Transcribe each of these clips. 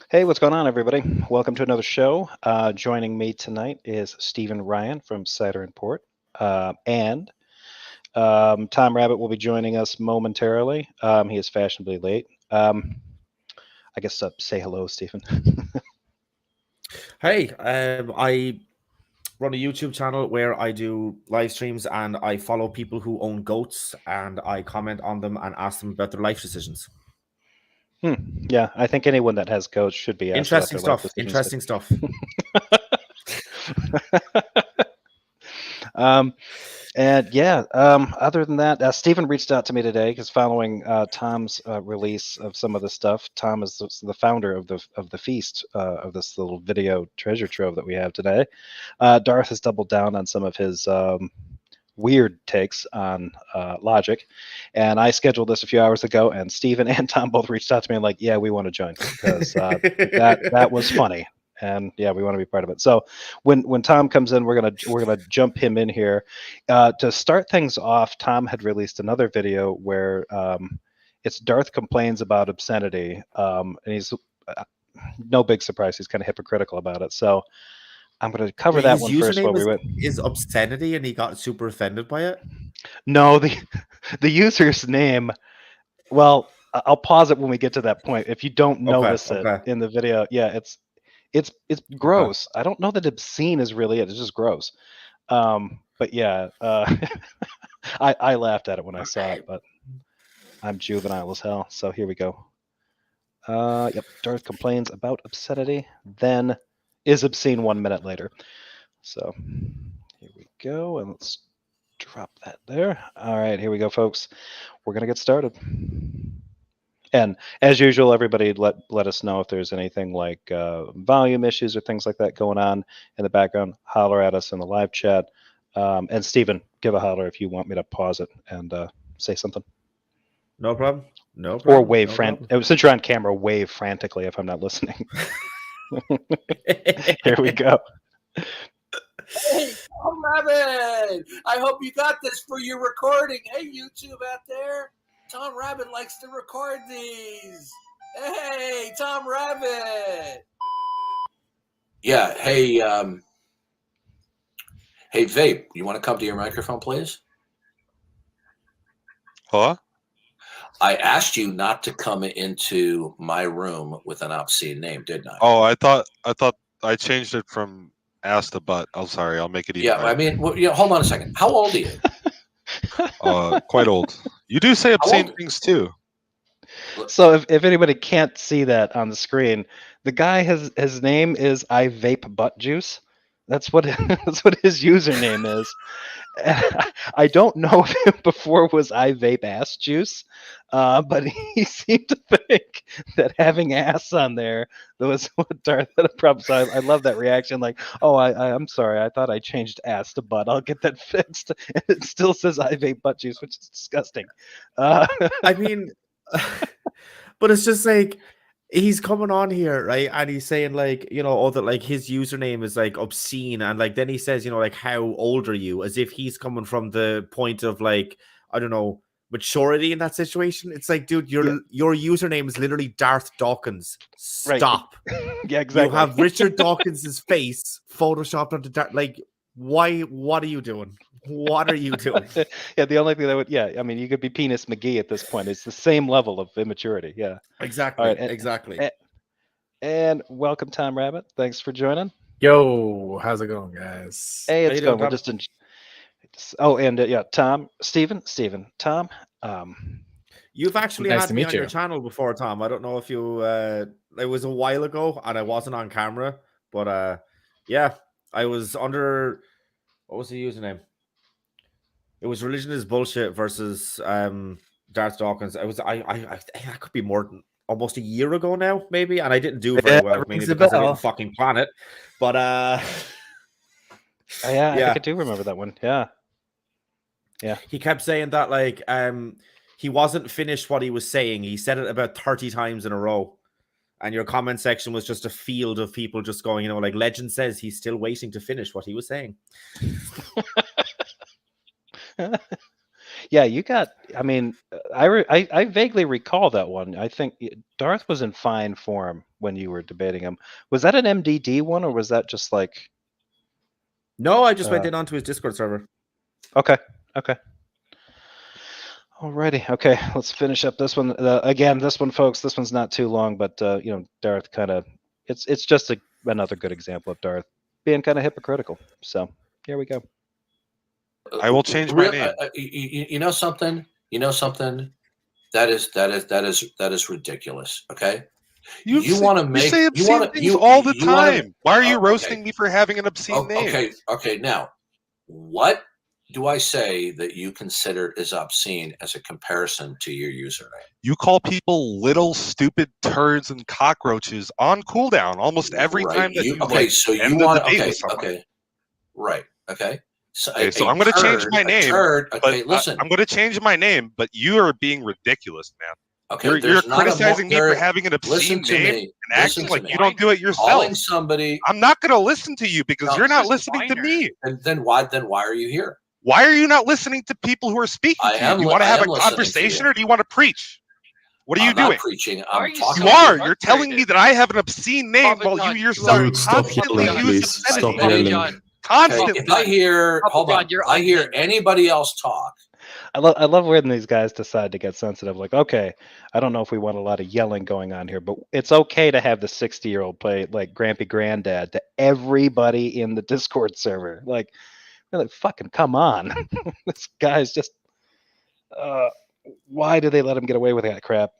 Hey, what's going on, everybody? Welcome to another show. Joining me tonight is Stephen Ryan from Cider Port, and Tom Rabbittt will be joining us momentarily. He is fashionably late. I guess say hello, Stephen. Hey, I run a YouTube channel where I do live streams and I follow people who own goats and I comment on them and ask them about their life decisions. Yeah, I think anyone that has goats should be asked about Interesting their life stuff. decisions. Interesting stuff. And yeah, other than that, Stephen reached out to me today because following Tom's release of some of the stuff, Tom is the founder of the feast of this little video treasure trove that we have today. Darth has doubled down on some of his weird takes on logic, and I scheduled this a few hours ago, and Stephen and Tom both reached out to me and like, yeah, we want to join because that was funny. And yeah, we want to be part of it. So when Tom comes in, we're gonna jump him in here. To start things off, Tom had released another video where it's Darth complains about obscenity, and he's no big surprise. He's kind of hypocritical about it. So I'm going to cover that one first. While we went, is Obscenity, and he got super offended by it. No, the user's name. Well, I'll pause it when we get to that point. If you don't notice it in the video, yeah, it's gross. I don't know that obscene is really it. It's just gross. But yeah, I laughed at it when I saw it, but I'm juvenile as hell. So here we go. Yep, Darth complains about obscenity, then is obscene 1 minute later. So here we go, and let's drop that there. All right, here we go, folks. We're gonna get started. And as usual, everybody let us know if there's anything like volume issues or things like that going on in the background. Holler at us in the live chat. And Stephen, give a holler if you want me to pause it and say something. No problem. No problem. Or wave since you're on camera, wave frantically if I'm not listening. Here we go. Hey, Tom Rabbittt! I hope you got this for your recording. Hey, YouTube out there. Tom Rabbittt likes to record these. Hey, Tom Rabbittt! Yeah, hey, hey, Vape, you want to come to your microphone, please? Huh? I asked you not to come into my room with an obscene name, didn't I? Oh, I thought I changed it from ass to butt. I'm sorry. I'll make it even. Yeah, I mean, hold on a second. How old are you? Quite old. You do say obscene things too. So if anybody can't see that on the screen, the guy his name is I Vape Butt Juice. That's what his username is. I don't know if before was I Vape Ass Juice, but he seemed to think that having ass on there was what Darth had a problem. So I love that reaction. Like, oh, I'm sorry, I thought I changed ass to butt. I'll get that fixed. And it still says I Vape Butt Juice, which is disgusting. I mean, but it's just like, he's coming on here, right? And he's saying like, that like his username is like obscene. And like, then he says, like, how old are you? As if he's coming from the point of like, I don't know, maturity in that situation. It's like, dude, your username is literally Darth Dawkins. Stop. Right. Yeah, exactly. You have Richard Dawkins's face photoshopped onto Darth. Like, why? What are you doing? What are you doing? Yeah, the only thing that would, I mean, you could be Penis McGee at this point. It's the same level of immaturity. Yeah, exactly. Right, exactly. And welcome, Tom Rabbittt. Thanks for joining. Yo, how's it going, guys? Hey, it's going. We're just in. Oh, and Tom, Stephen, Tom. You've actually had me on your channel before, Tom. I don't know if you. It was a while ago, and I wasn't on camera, but yeah, I was under. What was the username? It was Religion is Bullshit versus Darth Dawkins. I could be more than almost a year ago now, maybe, and I didn't do very well, mainly because I didn't fucking plan it. But yeah, I do remember that one. Yeah. He kept saying that like he wasn't finished what he was saying. He said it about 30 times in a row. And your comment section was just a field of people just going, like Legend says he's still waiting to finish what he was saying. Yeah, you got. I mean, I vaguely recall that one. I think Darth was in fine form when you were debating him. Was that an MDD one, or was that just like? No, I just went in onto his Discord server. Okay. Alrighty. Okay, let's finish up this one. Again, this one, folks. This one's not too long, but Darth kind of. It's just another good example of Darth being kind of hypocritical. So here we go. I will change my name. You know something? That is ridiculous. Okay. You want to make you say obscene things all the time. Why are you roasting me for having an obscene name? Okay. Now, what do I say that you consider is obscene as a comparison to your username? You call people little stupid turds and cockroaches on cooldown almost every time that you so you want right. Okay. So I'm going to change my name. Listen. I'm going to change my name, but you are being ridiculous, man. Okay, you're criticizing me for having an obscene name and acting like you don't do it yourself. Calling somebody. I'm not going to listen to you because you're not listening to me. And then why are you here? Why are you not listening to people who are speaking to you? Do you want to have a conversation or do you want to preach? What are you doing? Not preaching. I'm talking. You are. You're telling me that I have an obscene name while you yourself constantly use Stop yelling. Constantly. If I hear anybody else talk. I love when these guys decide to get sensitive. Like, okay, I don't know if we want a lot of yelling going on here, but it's okay to have the 60-year-old play like Grampy Granddad to everybody in the Discord server. Like, really, fucking come on. This guy's just. Why do they let him get away with that crap?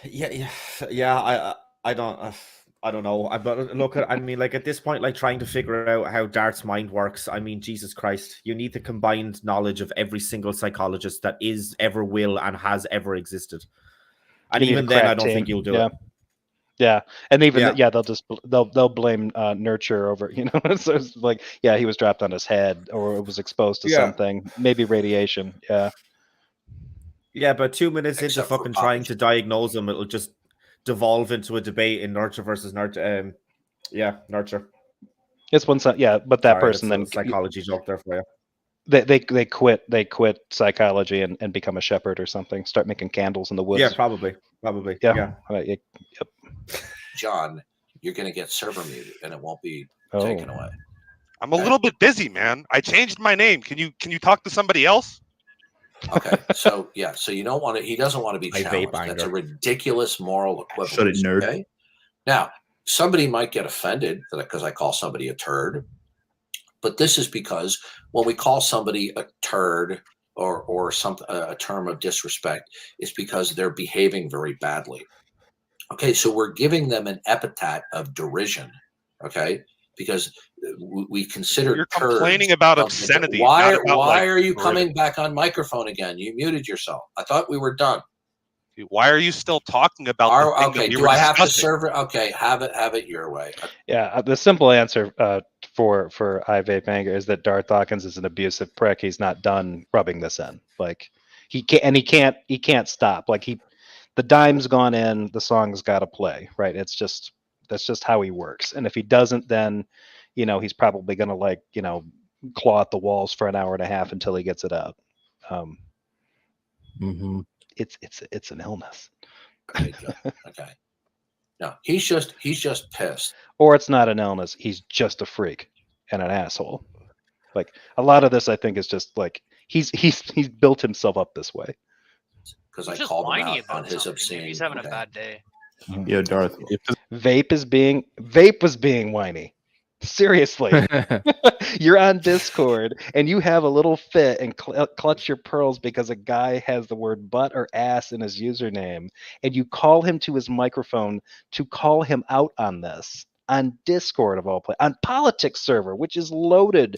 Yeah. I don't know. But look, I mean, like at this point, like trying to figure out how Darth's mind works. I mean, Jesus Christ, you need the combined knowledge of every single psychologist that is, ever will, and has ever existed. And even then, I don't think you'll do it. Yeah, and even they'll blame nurture over, so it's like, yeah, he was dropped on his head or it was exposed to something, maybe radiation. Yeah, but 2 minutes into fucking trying to diagnose him, it'll just devolve into a debate in nurture versus nurture. Nurture. It's one side, but that person then psychology joke there for you. They quit psychology and become a shepherd or something. Start making candles in the woods. Yeah, probably. Yeah. Yep. John, you're going to get server muted, and it won't be taken away. I'm a little bit busy, man. I changed my name. Can you talk to somebody else? Okay, so you don't want to. He doesn't want to be challenged. That's a ridiculous moral equivalence. Shut it, nerd. Okay? Now, somebody might get offended because I call somebody a turd, but this is because when we call somebody a turd or something, a term of disrespect, is because they're behaving very badly. Okay, so we're giving them an epithet of derision. Okay, because we consider you're complaining about obscenity. Why are you coming back on microphone again? You muted yourself. I thought we were done. Why are you still talking about the thing do I have to serve it? Okay, have it your way. Yeah, the simple answer for I Vape Anger is that Darth Dawkins is an abusive prick. He's not done rubbing this in. Like he can't stop. Like the dime's gone in, the song's got to play, right? That's just how he works. And if he doesn't, then he's probably going to claw at the walls for an hour and a half until he gets it out. It's an illness. Okay. No, he's just pissed. Or it's not an illness. He's just a freak and an asshole. Like a lot of this, I think, is just like he's built himself up this way. Because I called him out on his obscenity. He's having a bad day. Yeah, Darth. Vape was being whiny. Seriously. You're on Discord and you have a little fit and clutch your pearls because a guy has the word butt or ass in his username, and you call him to his microphone to call him out on this on Discord of all places, on politics server, which is loaded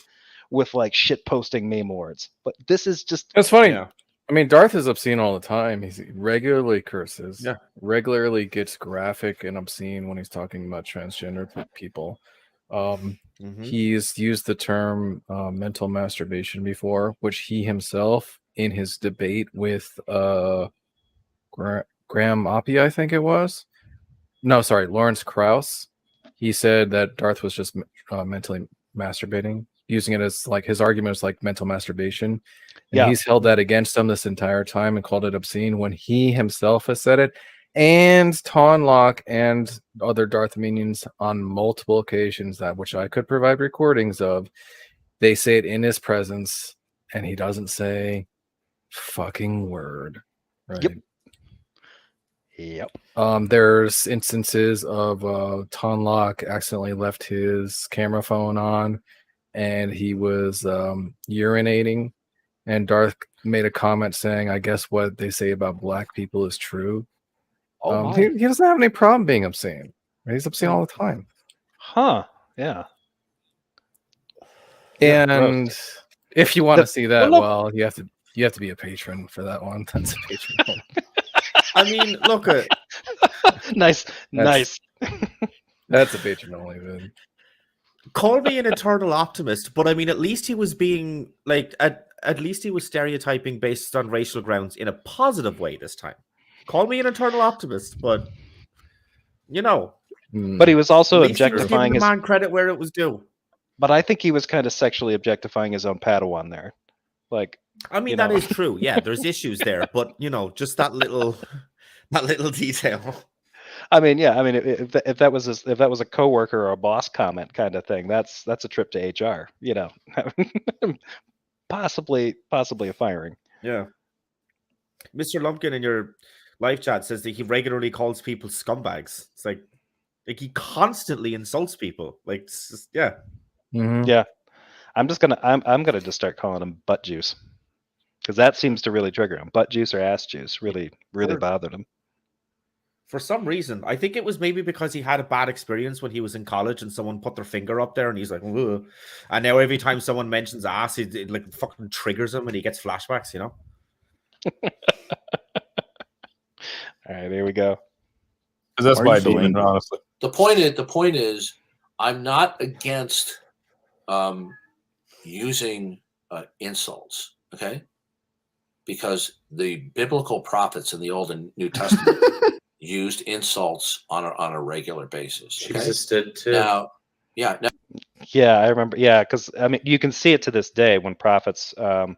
with like shit posting meme words. But this is just it's funny. Yeah. I mean, Darth is obscene all the time. He regularly curses. Yeah. Regularly gets graphic and obscene when he's talking about transgender people. He's used the term mental masturbation before, which he himself, in his debate with Graham Oppie, I think it was. No, sorry, Lawrence Krauss. He said that Darth was just mentally masturbating using it as like his argument is like mental masturbation. And Yeah. he's held that against him this entire time and called it obscene when he himself has said it. And Tonlock and other Darth minions on multiple occasions, that which I could provide recordings of, they say it in his presence, and he doesn't say fucking word. Right. Yep. There's instances of Tonlock accidentally left his camera phone on, and he was urinating, and Darth made a comment saying, "I guess what they say about black people is true." He doesn't have any problem being obscene. He's obscene all the time. Huh. Yeah. And if you want to see that, well, you have to be a patron for that one. That's a patron. I mean, look at nice. That's a patron only vid. Call me an eternal optimist, but I mean, at least he was being like, at least he was stereotyping based on racial grounds in a positive way this time. Call me an eternal optimist, but you know. But he was also objectifying his man credit where it was due. But I think he was kind of sexually objectifying his own Padawan there. Like, I mean, that is true. Yeah, there's issues there, but you know, just that little detail. I mean, yeah. I mean, if that was a coworker or a boss comment kind of thing, that's a trip to HR. You know, possibly a firing. Yeah. Mr. Lumpkin in your live chat says that he regularly calls people scumbags. It's like he constantly insults people. Like, just, yeah. Mm-hmm. Yeah. I'm gonna just start calling him butt juice, because that seems to really trigger him. Butt juice or ass juice really bothered him. For some reason, I think it was maybe because he had a bad experience when he was in college and someone put their finger up there and he's like, ugh. And now every time someone mentions ass, it like fucking triggers him and he gets flashbacks, you know? All right, here we go. That's why I believe, honestly. The point is, I'm not against using insults, okay? Because the biblical prophets in the Old and New Testament used insults on a regular basis. Okay? Jesus did too. Now, yeah, I remember. Yeah, because I mean, you can see it to this day when prophets around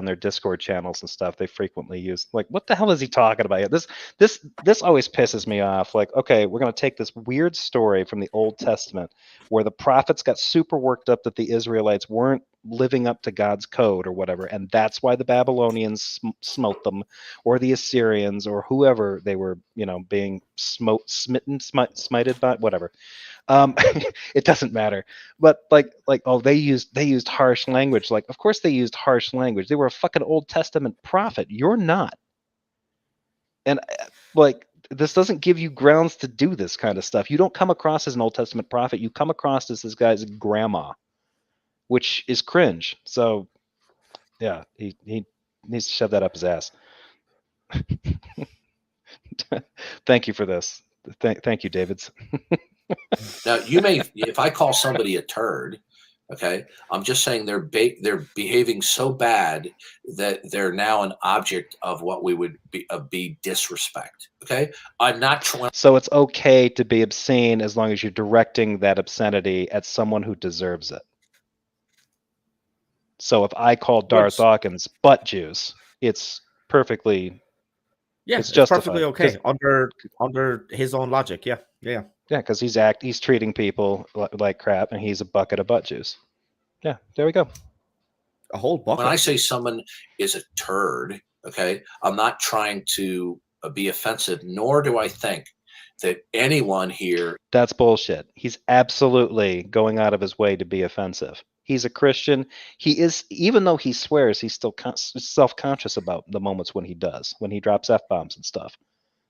their Discord channels and stuff, they frequently use, like, what the hell is he talking about? This always pisses me off. Like, okay, we're going to take this weird story from the Old Testament where the prophets got super worked up that the Israelites weren't living up to God's code or whatever, and that's why the Babylonians smote them, or the Assyrians, or whoever they were, being smited by, whatever. It doesn't matter. But like, oh, they used harsh language. Like, of course they used harsh language. They were a fucking Old Testament prophet. You're not. And like, this doesn't give you grounds to do this kind of stuff. You don't come across as an Old Testament prophet. You come across as this guy's grandma, which is cringe. So yeah, he needs to shove that up his ass. Thank you for this. Thank you, Davids. now you may, if I call somebody a turd, okay, I'm just saying they're behaving so bad that they're now an object of what we would be disrespect. Okay, I'm not trying. So it's okay to be obscene as long as you're directing that obscenity at someone who deserves it. So if I call Darth Dawkins butt juice, it's perfectly. Yeah, it's perfectly okay under his own logic. Yeah. Yeah, because he's treating people like crap, and he's a bucket of butt juice. Yeah, there we go. A whole bucket. When I say someone is a turd, okay, I'm not trying to be offensive, nor do I think that anyone here. That's bullshit. He's absolutely going out of his way to be offensive. He's a Christian. He is, even though he swears, he's still self-conscious about the moments when he drops F-bombs and stuff.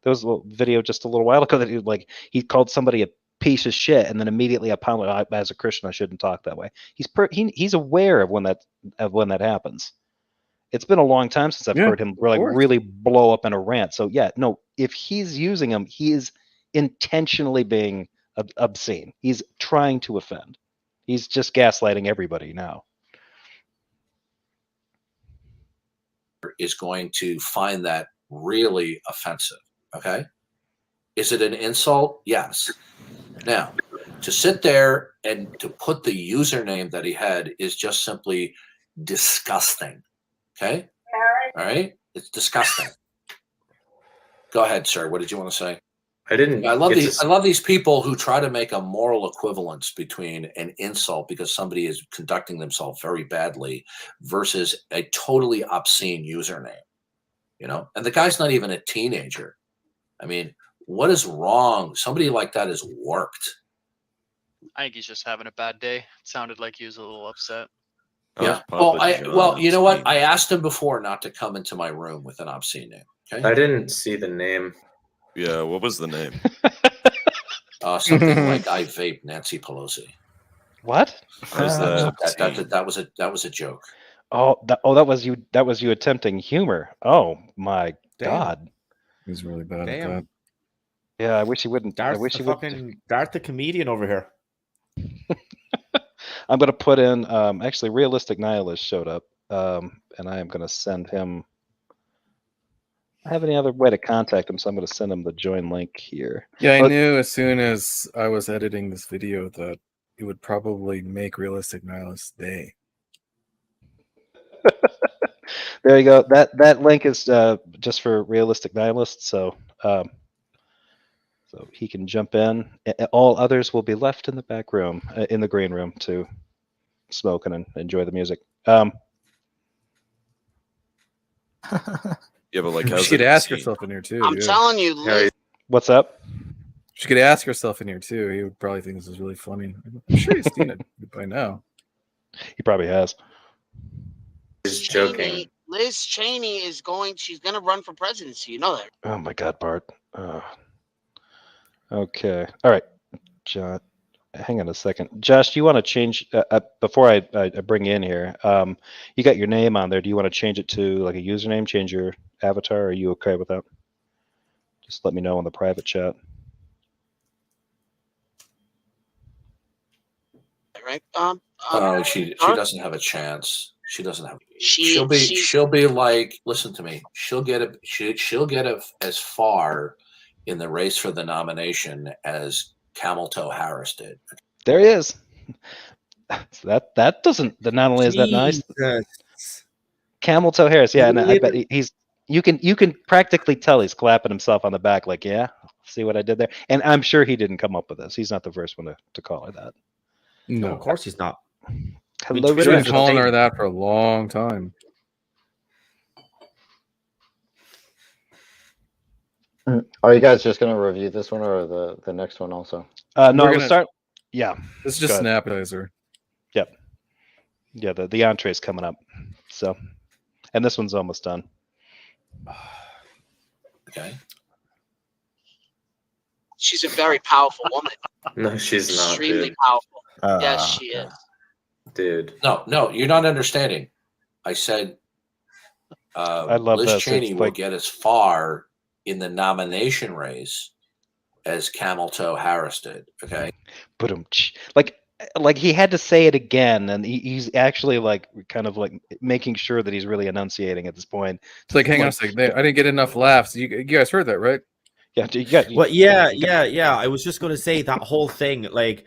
There was a little video just a little while ago that he called somebody a piece of shit and then immediately apologized. As a Christian, I shouldn't talk that way. He's aware of when that happens. It's been a long time since I've heard him really blow up in a rant. So yeah, no, if he's using them, he is intentionally being obscene. He's trying to offend. He's just gaslighting everybody now. Is going to find that really offensive. Okay. Is it an insult? Yes. Now, To sit there and to put the username that he had is just simply disgusting. Okay? All right? It's disgusting. Go ahead, sir. What did you want to say? I didn't. I love these people who try to make a moral equivalence between an insult because somebody is conducting themselves very badly versus a totally obscene username. You know, and the guy's not even a teenager. I mean, what is wrong? Somebody like that is warped. I think he's just having a bad day. It sounded like he was a little upset. Yeah. Well, you know what? I asked him before not to come into my room with an obscene name. Okay. I didn't see the name. Yeah, what was the name? Something like I vape Nancy Pelosi. What? That was a joke. That was you. That was you attempting humor. Oh my God. He's really bad at that. Yeah, I wish he wouldn't. Darth, I wish he would. Darth the comedian over here. I'm gonna put in. Actually, Realistic Nihilist showed up, and I am gonna send him. I have any other way to contact him, so I'm going to send him the join link here. Yeah, I knew as soon as I was editing this video that it would probably make Realistic Nihilist day. There you go. That link is just for Realistic Nihilist, so he can jump in. All others will be left in the back room, in the green room, to smoke and enjoy the music. Yeah, but like, she could ask herself in here too. I'm telling you, Liz. What's up? She could ask herself in here too. He would probably think this is really funny. I'm sure he's seen it by now. He probably has. He's joking. Liz Cheney is she's going to run for presidency. You know that. Oh my God, Bart. Okay. All right. John, hang on a second. Josh, do you want to change, before I bring you in here, you got your name on there. Do you want to change it to like a username, change your avatar? Are you okay with that? Just let me know in the private chat. Right. She doesn't have a chance. She doesn't have. She'll be like, listen to me. She'll get as far in the race for the nomination as Camel Toe Harris did. There he is. That doesn't. Not only is that nice. Camel Toe Harris. Yeah, and I bet he's. You can practically tell he's clapping himself on the back, like, yeah, see what I did there. And I'm sure he didn't come up with this. He's not the first one to call her that. No, of course he's not. Hello, he's been calling her that for a long time. Are you guys just going to review this one or the next one also? No, we're going to start. Yeah. This is just an appetizer. Yep. Yeah, the entree's coming up. So, and this one's almost done. Okay. She's a very powerful woman. No, she's not. Extremely powerful. Yes, she is. Dude. No, you're not understanding. I said I love Liz this. Cheney will get as far in the nomination race as Camel Toe Harris did. Okay. But like he had to say it again, and he's actually like kind of like making sure that he's really enunciating at this point. It's like, hang on a second, I didn't get enough laughs. You guys heard that, right? Yeah, you got. Well, yeah. I was just going to say that whole thing. Like,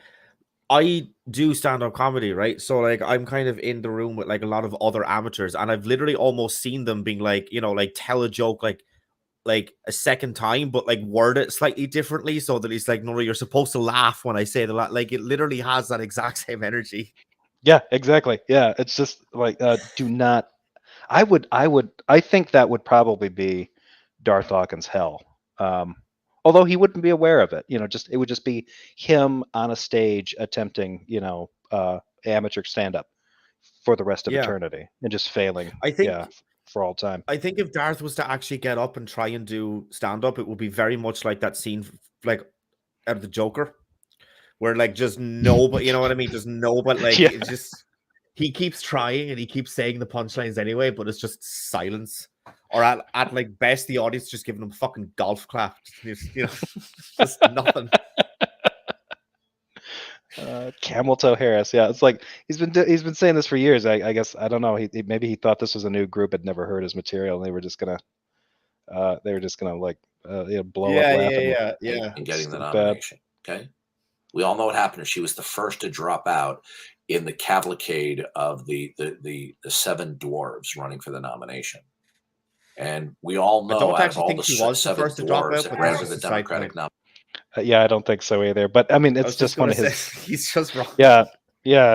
I do stand-up comedy, right? So like, I'm kind of in the room with like a lot of other amateurs, and I've literally almost seen them being like, like tell a joke like a second time, but like word it slightly differently so that he's like, no, you're supposed to laugh when I say the like it literally has that exact same energy. Yeah, exactly. Yeah, it's just like do not. I think that would probably be Darth Dawkins' hell. Although he wouldn't be aware of it, it would just be him on a stage attempting, amateur stand-up for the rest of eternity and just failing. I think. For all time. I think if Darth was to actually get up and try and do stand-up, it would be very much like that scene like out of the Joker, where like just nobody, you know what I mean? Just nobody, like it's just he keeps trying and he keeps saying the punchlines anyway, but it's just silence. Or at like best, the audience just giving him fucking golf clap, just nothing. Camel Toe Harris, yeah, it's like he's been saying this for years. I guess I don't know. Maybe he thought this was a new group, had never heard his material, and they were just gonna like blow up laughing. And getting the nomination. Okay. We all know what happened. She was the first to drop out in the cavalcade of the 7 dwarves running for the nomination. And we all know out of all the 7 dwarves that ran for the Democratic nomination. Yeah, I don't think so either. But I mean, it's just one of his. He's just wrong. Yeah.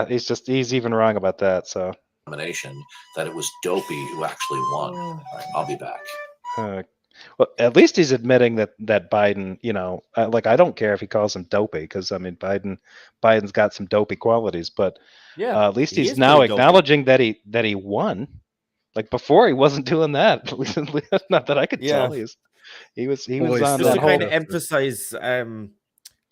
He's even wrong about that. So nomination that it was Dopey who actually won. All right, I'll be back. Well, at least he's admitting that Biden, like I don't care if he calls him dopey because I mean Biden's got some dopey qualities, but at least he's now acknowledging that he won. Like before, he wasn't doing that. Not that I could tell. He was on just that to whole. Kind of emphasize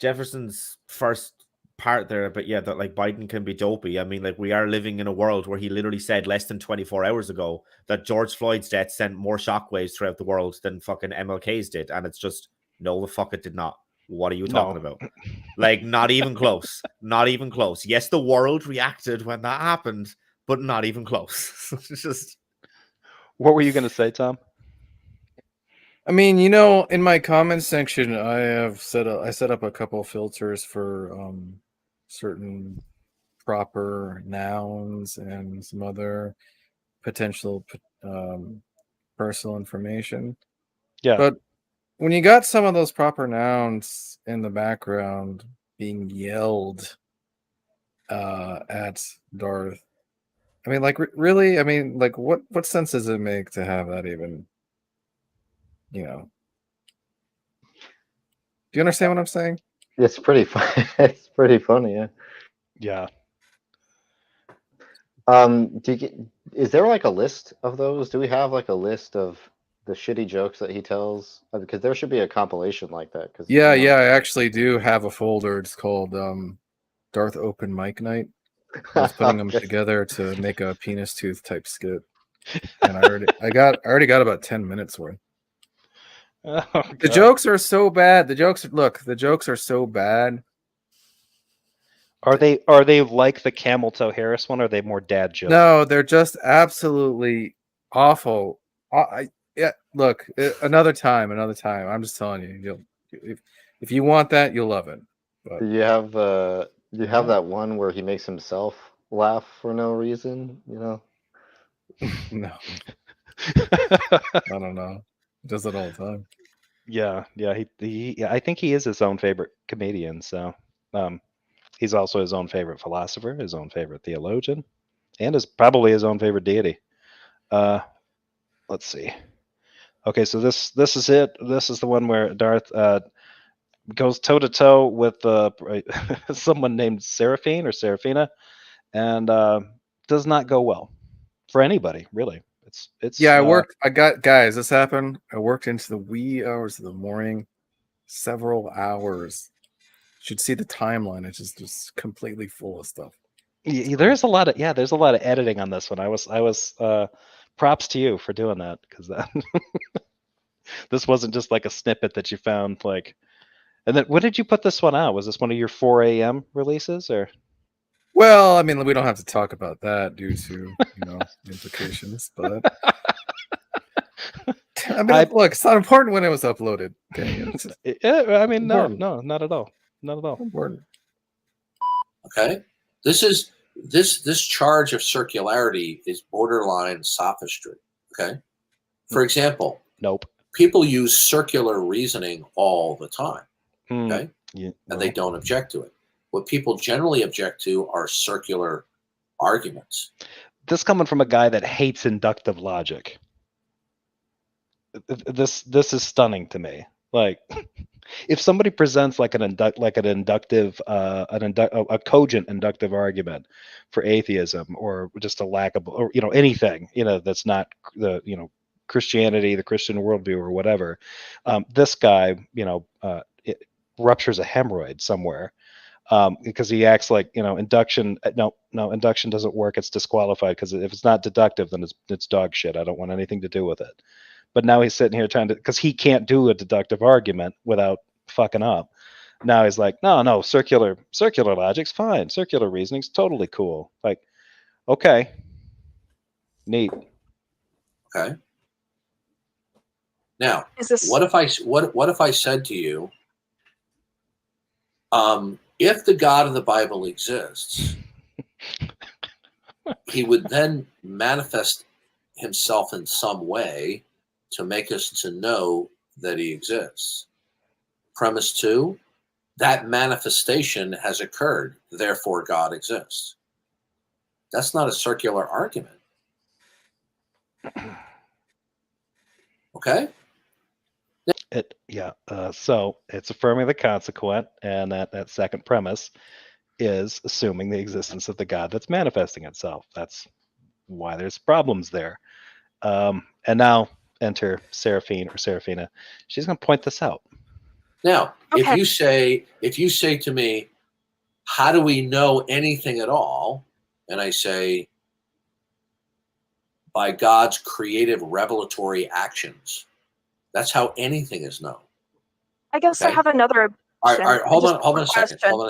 Jefferson's first part there, but yeah, that like Biden can be dopey. I mean, like we are living in a world where he literally said less than 24 hours ago that George Floyd's death sent more shockwaves throughout the world than fucking MLK's did, and it's just no, the fuck it did not. What are you talking about? Like, not even close. Not even close. Yes, the world reacted when that happened, but not even close. It's just. What were you going to say, Tom? I mean, in my comments section, I set up a couple filters for certain proper nouns and some other potential personal information. Yeah. But when you got some of those proper nouns in the background being yelled at Darth, I mean, like, really? I mean, like, what sense does it make to have that even, Do you understand what I'm saying? It's pretty funny. It's pretty funny, yeah. Yeah. Is there like a list of those? Do we have like a list of the shitty jokes that he tells? Because there should be a compilation like that. Yeah, I actually do have a folder. It's called Darth Open Mic Night. I was putting them together to make a penis tooth type skit, and I already got about 10 minutes worth. Oh, the jokes are so bad. The jokes are so bad. Are they like the Camel Toe Harris one, or are they more dad jokes? No, they're just absolutely awful. Look, another time. I'm just telling you, if you want that, you'll love it. But do you have that one where he makes himself laugh for no reason? No. I don't know. He does it all the time. Yeah. I think he is his own favorite comedian. So, he's also his own favorite philosopher, his own favorite theologian, and is probably his own favorite deity. Let's see. Okay, so this is it. This is the one where Darth goes toe to toe with someone named Seraphine or Seraphina, and does not go well for anybody, really. It's This happened. I worked into the wee hours of the morning, several hours. You should see the timeline. It's just completely full of stuff. There's a lot of editing on this one. I was props to you for doing that, because this wasn't just like a snippet that you found like. And then when did you put this one out? Was this one of your 4 a.m. releases, or? Well, I mean, we don't have to talk about that due to implications, but I mean, look, it's not important when it was uploaded. Okay, I mean, no, not at all, not at all. Important. Okay, this charge of circularity is borderline sophistry. Okay, for example, nope. People use circular reasoning all the time. Okay, and they don't object to it. What people generally object to are circular arguments. This coming from a guy that hates inductive logic. This is stunning to me. Like, if somebody presents like a cogent inductive argument for atheism, or just a lack of, or anything that's not the Christianity, the Christian worldview, or whatever, this guy it ruptures a hemorrhoid somewhere. Because he acts like induction. No, induction doesn't work. It's disqualified, because if it's not deductive, then it's dog shit. I don't want anything to do with it. But now he's sitting here because he can't do a deductive argument without fucking up. Now he's like, no, circular logic's fine. Circular reasoning's totally cool. Like, okay, neat. Okay. Now, what if I said to you, if the God of the Bible exists, he would then manifest himself in some way to make us to know that he exists. Premise 2, that manifestation has occurred, therefore God exists. That's not a circular argument. Okay? So it's affirming the consequent, and that second premise is assuming the existence of the God that's manifesting itself. That's why there's problems there. And now enter Seraphine or Seraphina. She's going to point this out. Now, if you say to me, how do we know anything at all? And I say, by God's creative revelatory actions. That's how anything is known. I guess I have another. All right, hold on a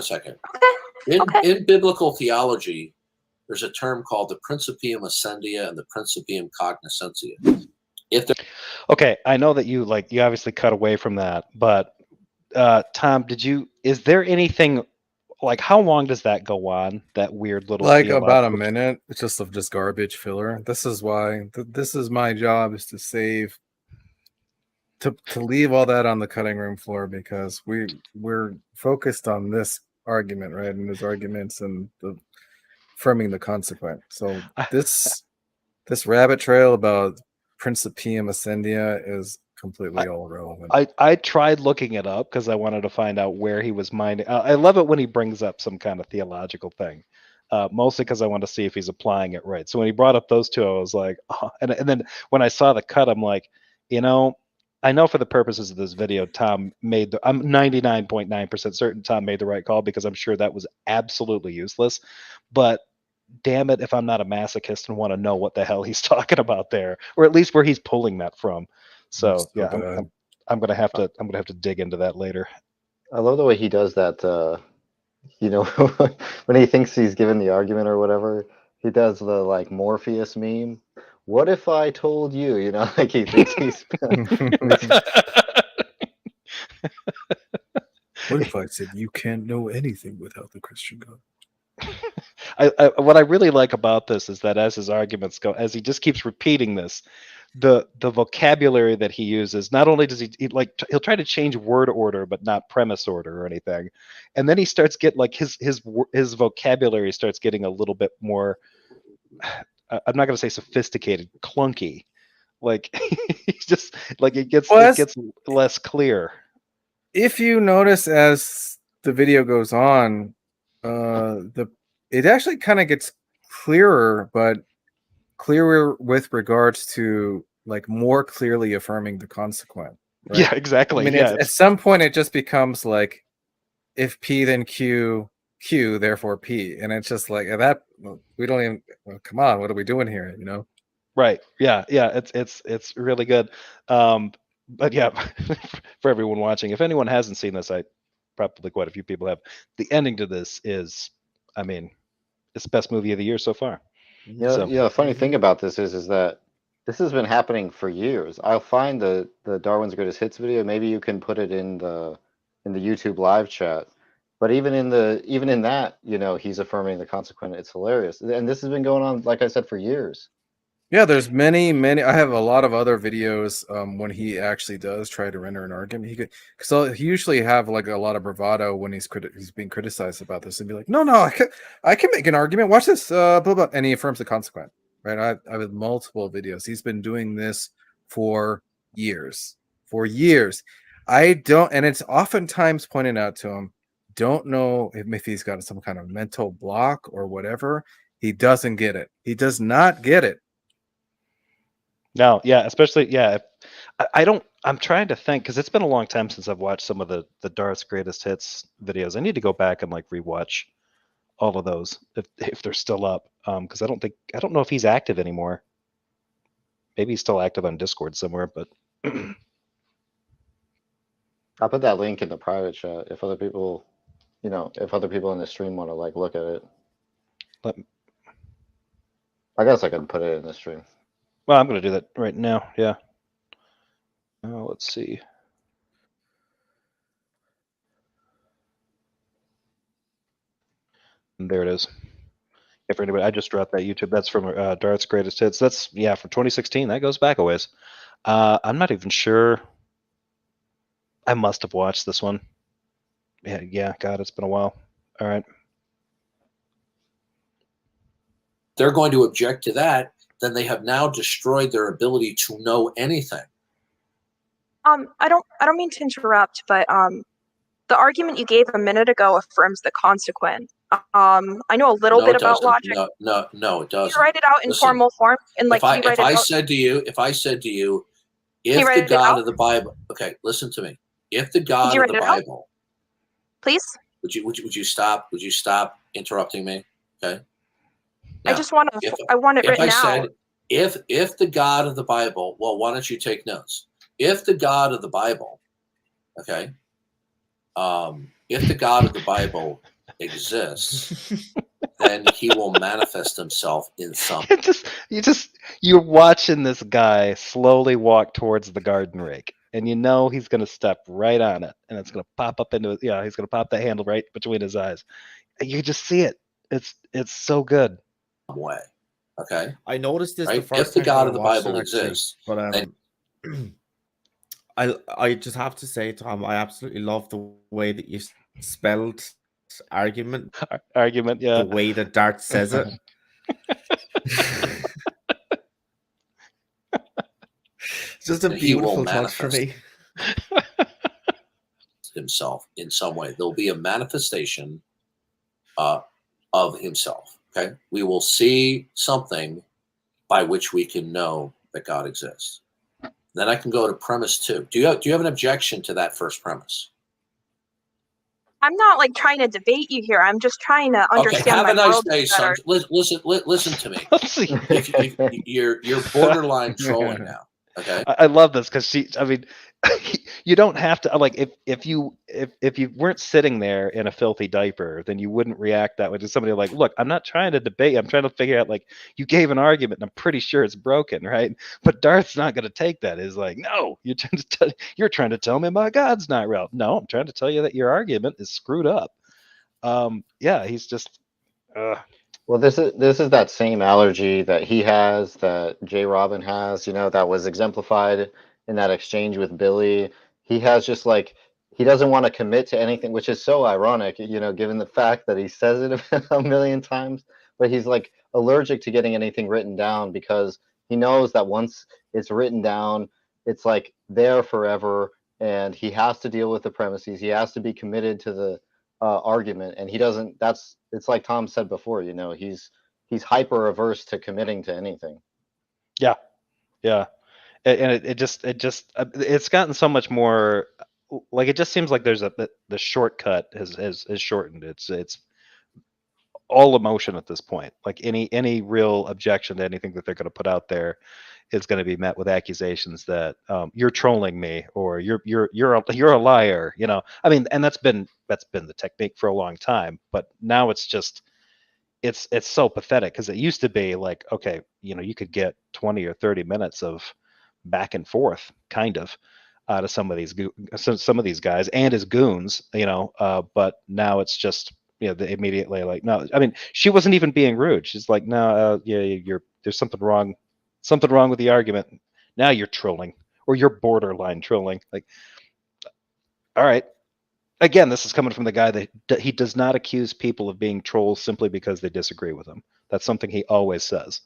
second. Okay. In biblical theology, there's a term called the Principium Ascendia and the Principium Cognoscentia. Okay, I know that you obviously cut away from that, but Tom, is there anything, like, how long does that go on? That weird little, like, about a minute. It's just garbage filler. This is why this is my job, is to save, to leave all that on the cutting room floor, because we're focused on this argument, right? And there's arguments and the affirming the consequent. So this rabbit trail about Principium Ascendia is completely all irrelevant. I tried looking it up because I wanted to find out where he was minding. I love it when he brings up some kind of theological thing, mostly because I want to see if he's applying it right. So when he brought up those two, I was like, oh. And then when I saw the cut, I'm like, I know for the purposes of this video, I'm 99.9% certain Tom made the right call, because I'm sure that was absolutely useless. But damn it, if I'm not a masochist and want to know what the hell he's talking about there, or at least where he's pulling that from. So yeah, I'm gonna have to dig into that later. I love the way he does that. When he thinks he's given the argument or whatever, he does the like Morpheus meme. What if I told you? Like he thinks he's. What if I said you can't know anything without the Christian God? What I really like about this is that as his arguments go, as he just keeps repeating this, the vocabulary that he uses, not only does he'll try to change word order but not premise order or anything, and then he starts getting like his vocabulary starts getting a little bit more, I'm not going to say sophisticated, clunky. Like he's just like it gets less clear. If you notice as the video goes on, it actually kind of gets clearer, but clearer with regards to like more clearly affirming the consequent. Right? Yeah, exactly. I mean, at some point it just becomes like, if P then Q, Q therefore P, and it's just like that. We don't even. Well, come on, what are we doing here? Right. Yeah. It's really good. But yeah, for everyone watching, if anyone hasn't seen this, probably quite a few people have. The ending to this is, I mean, it's the best movie of the year so far. The funny thing about this is that this has been happening for years. I'll find the Darwin's Greatest Hits video. Maybe you can put it in the YouTube live chat. But even in that, he's affirming the consequent. It's hilarious, and this has been going on, like I said, for years. Yeah, there's many. I have a lot of other videos when he actually does try to render an argument. Because he usually have like a lot of bravado when he's being criticized about this, and be like, no, I can make an argument. Watch this, blah blah, and he affirms the consequent. Right? I have multiple videos. He's been doing this for years. I don't, and it's oftentimes pointed out to him. Don't know if he's got some kind of mental block or whatever. He doesn't get it. He does not get it. No, yeah, especially, yeah. I'm trying to think, because it's been a long time since I've watched some of the Darth's Greatest Hits videos. I need to go back and like rewatch all of those if they're still up. Because I don't know if he's active anymore. Maybe he's still active on Discord somewhere, but I'll put that link in the private chat if other people, if other people in the stream want to like look at it. I guess I can put it in the stream. Well, I'm going to do that right now. Yeah. Let's see. There it is. If anybody, I just dropped that YouTube. That's from Darth's Greatest Hits. That's from 2016. That goes back a ways. I'm not even sure. I must have watched this one. Yeah. God, it's been a while. All right. They're going to object to that. Then they have now destroyed their ability to know anything. I don't mean to interrupt, but the argument you gave a minute ago affirms the consequent. I know a little bit about logic. No, it doesn't. You write it out in formal form, and like if I said to you, if the God of the Bible, okay, listen to me. If the God of the Bible, please, would you stop? Would you stop interrupting me? Okay. Now, I want it written out. If the God of the Bible, well, why don't you take notes? If the God of the Bible, okay, if the God of the Bible exists, then he will manifest himself in some. You're watching this guy slowly walk towards the garden rake, and you know he's going to step right on it, and it's going to pop up into he's going to pop that handle right between his eyes. You just see it. It's so good. Way, okay. I noticed this right? the first if the time God of the watched Bible it, actually, exists, but I just have to say, Tom, I absolutely love the way that you spelled argument. Argument, yeah. The way that Darth says it. It's just a beautiful touch for me. Himself in some way. There'll be a manifestation of himself. Okay, we will see something by which we can know that God exists. Then I can go to premise 2. Do you have an objection to that first premise? I'm not like trying to debate you here. I'm just trying to understand. Okay, have my a nice world day, son. better. Listen to me. You're borderline trolling now. Okay, I love this because you don't have to like if you weren't sitting there in a filthy diaper, then you wouldn't react that way to somebody like, look, I'm not trying to debate. I'm trying to figure out, like, you gave an argument and I'm pretty sure it's broken, right? But Darth's not going to take that. Is like, no, you're trying to tell me my God's not real. No, I'm trying to tell you that your argument is screwed up. He's just. Well, this is that same allergy that he has, that J. Robin has, that was exemplified in that exchange with Billy. He has just like, he doesn't want to commit to anything, which is so ironic, given the fact that he says it a million times, but he's like allergic to getting anything written down because he knows that once it's written down, it's like there forever, and he has to deal with the premises. He has to be committed to the argument, and he doesn't. It's like Tom said before, he's hyper averse to committing to anything. Yeah, and it's gotten so much more. Like, it just seems like there's the shortcut has shortened. It's all emotion at this point. Like any real objection to anything that they're going to put out there is going to be met with accusations that you're trolling me, or you're a liar. I mean, and that's been the technique for a long time. But now it's just it's so pathetic, because it used to be like, okay, you could get 20 or 30 minutes of back and forth kind of out of some of these guys and his goons, but now it's just, they immediately like, no, I mean, she wasn't even being rude. She's like, no, there's something wrong with the argument. Now you're trolling, or you're borderline trolling. Like, all right. Again, this is coming from the guy that he does not accuse people of being trolls simply because they disagree with him. That's something he always says.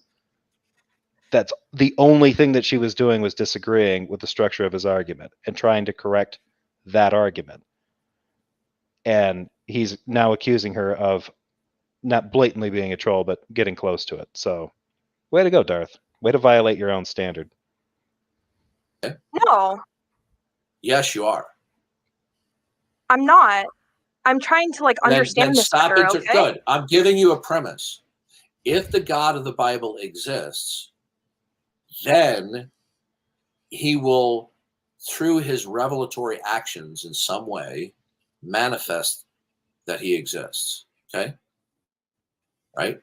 That's the only thing that she was doing, was disagreeing with the structure of his argument and trying to correct that argument. And he's now accusing her of not blatantly being a troll, but getting close to it. So, way to go, Darth. Way to violate your own standard. No. Yes, you are. I'm not. I'm trying to understand this better, okay? Good. I'm giving you a premise. If the God of the Bible exists, then he will, through his revelatory actions in some way, manifest that he exists. Okay? Right?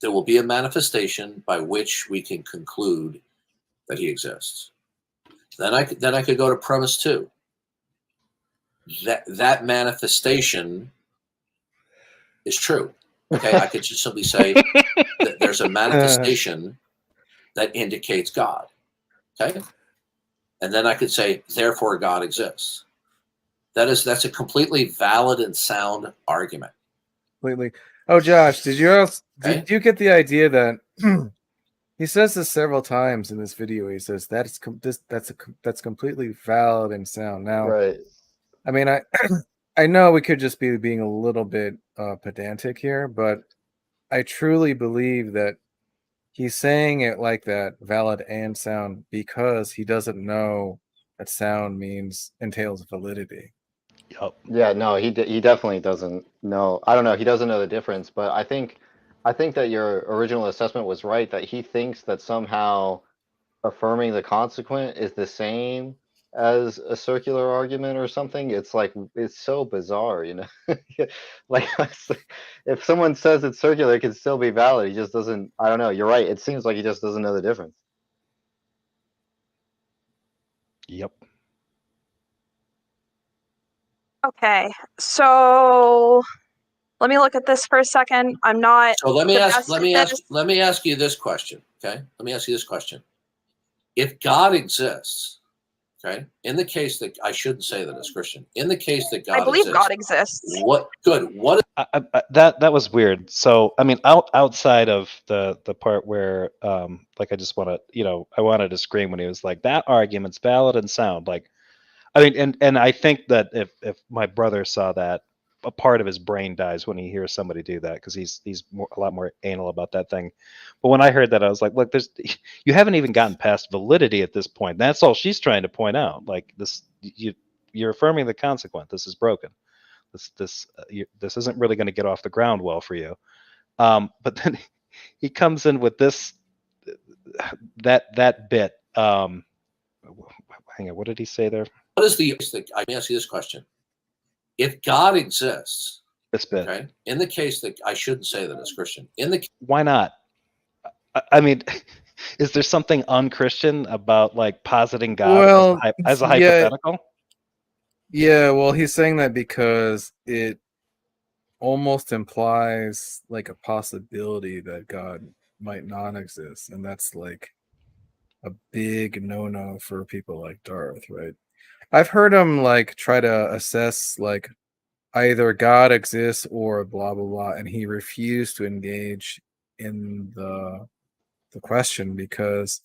There will be a manifestation by which we can conclude that he exists. Then I could go to premise 2. That manifestation is true. Okay, I could just simply say that there's a manifestation that indicates God. Okay, and then I could say, therefore, God exists. That's a completely valid and sound argument. Completely. Oh, Josh, did you get the idea that he says this several times in this video? He says that's completely valid and sound. Now, right. I mean, I know we could just be being a little bit pedantic here, but I truly believe that he's saying it like that, valid and sound, because he doesn't know that sound entails validity. Yep. Yeah, no, he definitely doesn't know. I don't know. He doesn't know the difference, but I think that your original assessment was right, that he thinks that somehow affirming the consequent is the same as a circular argument or something. It's like, it's so bizarre, you know. Like, if someone says it's circular, it can still be valid. He just doesn't. I don't know. You're right. It seems like he just doesn't know the difference. Yep. Okay, so let me look at this for a second. I'm not. So let me ask you this question. Okay, let me ask you this question. If God exists, okay, in the case that I shouldn't say that as Christian, in the case that God, I believe God exists. What good? What? That was weird. So I mean, outside of the part where like I just want to, you know, I wanted to scream when he was like, that argument's valid and sound. Like, I mean, and I think that if my brother saw that, a part of his brain dies when he hears somebody do that, because he's a lot more anal about that thing. But when I heard that, I was like, look, you haven't even gotten past validity at this point. That's all she's trying to point out. Like, you're affirming the consequent. This is broken. This isn't really going to get off the ground well for you. But then he comes in with this that bit. Hang on, what did he say there? What is the? I ask you this question: if God exists, this bit, okay, in the case that I shouldn't say that as Christian, why not? I mean, is there something unchristian about like positing God as a hypothetical? Yeah, well, he's saying that because it almost implies like a possibility that God might not exist, and that's like a big no-no for people like Darth, right? I've heard him like try to assess like either God exists or blah blah blah, and he refused to engage in the question because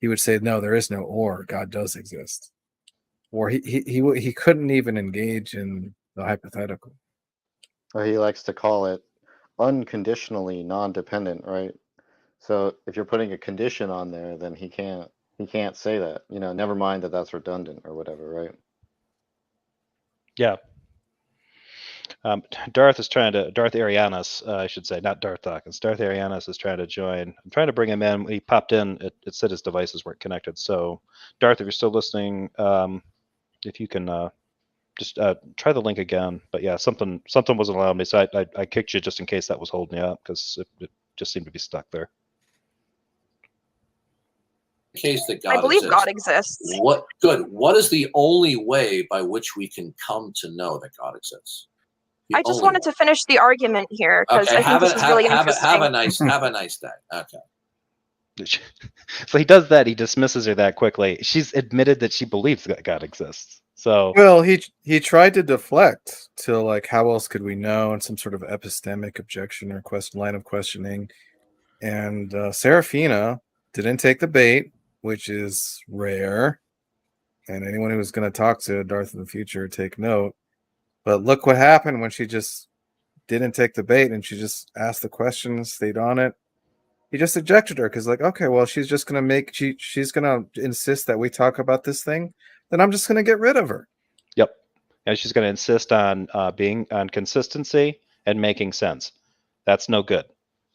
he would say, no, there is no or, God does exist. Or he couldn't even engage in the hypothetical. Or he likes to call it unconditionally non-dependent, right? So if you're putting a condition on there, then he can't say that. You know, never mind that that's redundant or whatever, right? Yeah. Darth Arianas, I should say, not Darth Dawkins. Darth Arianas is trying to join. I'm trying to bring him in. He popped in. It said his devices weren't connected. So, Darth, if you're still listening, if you can just try the link again. But yeah, something wasn't allowing me, so I kicked you just in case that was holding you up, because it just seemed to be stuck there. Case that God I believe God exists. What good? What is the only way by which we can come to know that God exists? I just wanted to finish the argument here because I think this is really interesting. Have a nice day. Okay. So he does that. He dismisses her that quickly. She's admitted that she believes that God exists. So well, he tried to deflect to like, how else could we know, and some sort of epistemic objection or line of questioning. And Serafina didn't take the bait, which is rare. And anyone who's going to talk to Darth in the future, take note. But look what happened when she just didn't take the bait and she just asked the question, stayed on it. He just ejected her because, like, okay, well, she's just going to she's going to insist that we talk about this thing. Then I'm just going to get rid of her. Yep. And she's going to insist on being on consistency and making sense. That's no good.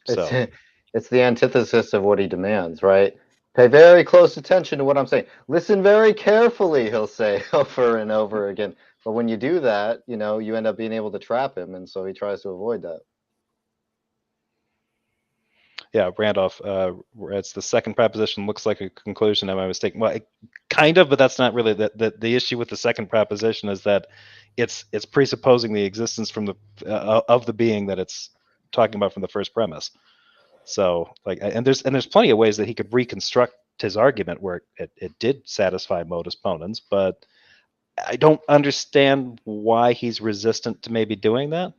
So it's the antithesis of what he demands, right? Pay very close attention to what I'm saying. Listen very carefully, he'll say over and over again. But when you do that, you know, you end up being able to trap him, and so he tries to avoid that. Yeah, Randolph, it's the second proposition looks like a conclusion. Am I mistaken? Well, kind of, but that's not really the issue with the second proposition is that it's presupposing the existence from the of the being that it's talking about from the first premise. So like, and there's plenty of ways that he could reconstruct his argument where it did satisfy modus ponens, but I don't understand why he's resistant to maybe doing that.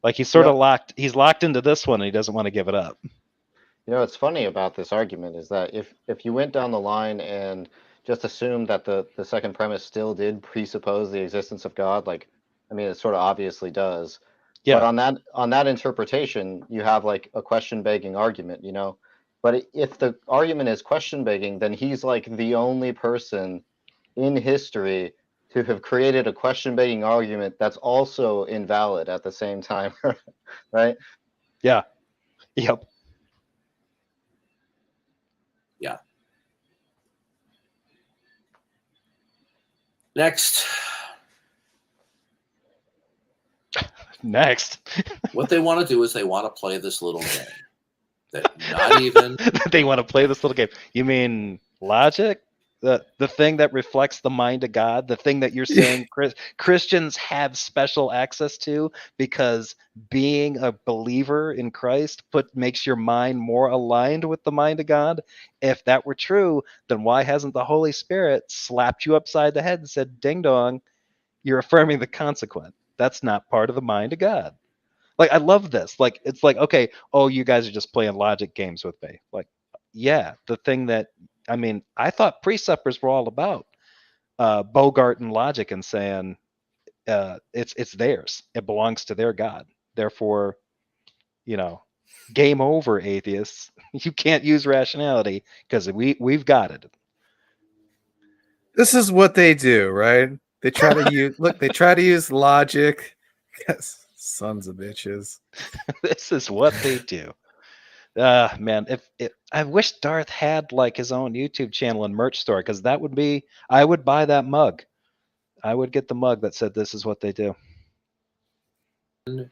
Like he's sort of locked into this one and he doesn't want to give it up. You know, what's funny about this argument is that if you went down the line and just assumed that the second premise still did presuppose the existence of God, like, I mean, it sort of obviously does. Yeah. But on that interpretation, you have like a question begging argument, you know. But if the argument is question begging, then he's like the only person in history to have created a question begging argument that's also invalid at the same time, right? Yeah. Yep. Yeah. Next. What they want to do is they want to play this little game. That not even they want to play this little game. You mean logic? The thing that reflects the mind of God, the thing that you're saying Christians have special access to because being a believer in Christ makes your mind more aligned with the mind of God. If that were true, then why hasn't the Holy Spirit slapped you upside the head and said, ding dong, you're affirming the consequent. That's not part of the mind of God. Like, I love this. Like, it's like, okay, oh, you guys are just playing logic games with me. Like, yeah, the thing that, I mean, I thought presuppers were all about Bogart and logic and saying it's theirs. It belongs to their God. Therefore, you know, game over, atheists. You can't use rationality because we've got it. This is what they do, right? They try to use they try to use logic. Yes, sons of bitches. This is what they do. Man, if I wish Darth had like his own YouTube channel and merch store, because that would be, I would buy that mug. I would get the mug that said this is what they do. An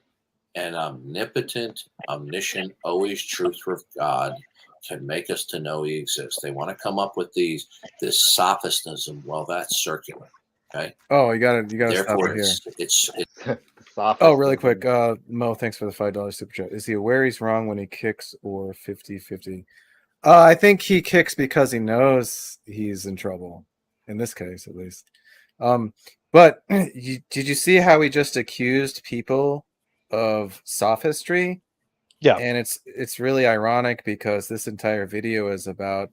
omnipotent, omniscient, always truthful God can make us to know he exists. They want to come up with this sophistism. Well, that's circular. Okay. Oh, you gotta stop it here. It's oh, really quick. Mo, thanks for the $5 super chat. Is he aware he's wrong when he kicks or 50-50? I think he kicks because he knows he's in trouble. In this case, at least. But did you see how he just accused people of sophistry? Yeah. And it's really ironic because this entire video is about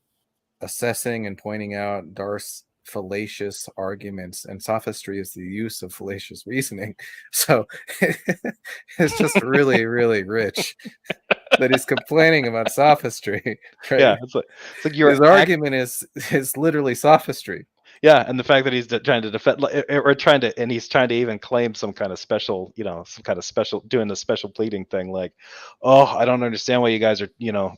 assessing and pointing out Darth's fallacious arguments, and sophistry is the use of fallacious reasoning. So it's just really, really rich that he's complaining about sophistry. Right? Yeah, it's like his argument is literally sophistry. Yeah, and the fact that he's trying to defend and he's trying to even claim some kind of special, you know, doing the special pleading thing, like, oh, I don't understand why you guys are, you know,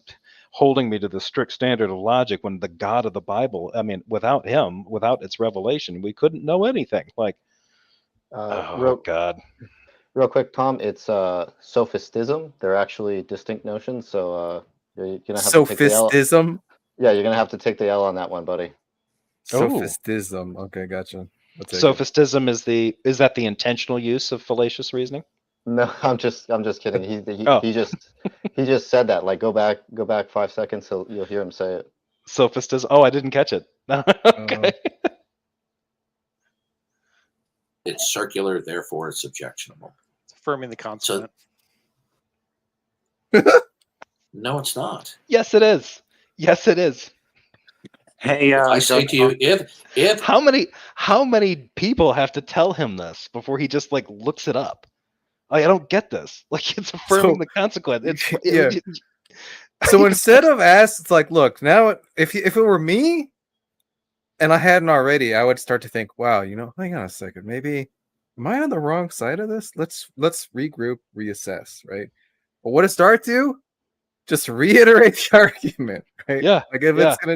holding me to the strict standard of logic when the God of the Bible, I mean, without him, without its revelation, we couldn't know anything. Like, God. Real quick, Tom, it's sophistism. They're actually distinct notions, so you're gonna have to take the L. Sophistism? Yeah, you're gonna have to take the L on that one, buddy. Sophistism. Okay, gotcha. Sophistism is that the intentional use of fallacious reasoning? No, I'm just kidding. He just said that. Like, go back 5 seconds, so you'll hear him say it. Sophistism. Oh, I didn't catch it. Okay. It's circular, therefore it's objectionable. It's affirming the consequent. No, it's not. Yes, it is. Yes, it is. Hey, I say to you, if how many people have to tell him this before he just like looks it up? I don't get this. Like, it's affirming the consequence. So instead of it's like, look, now if it were me and I hadn't already, I would start to think, wow, you know, hang on a second, maybe am I on the wrong side of this? Let's regroup, reassess, right? But what does Darth do? Just reiterate the argument, right? Yeah.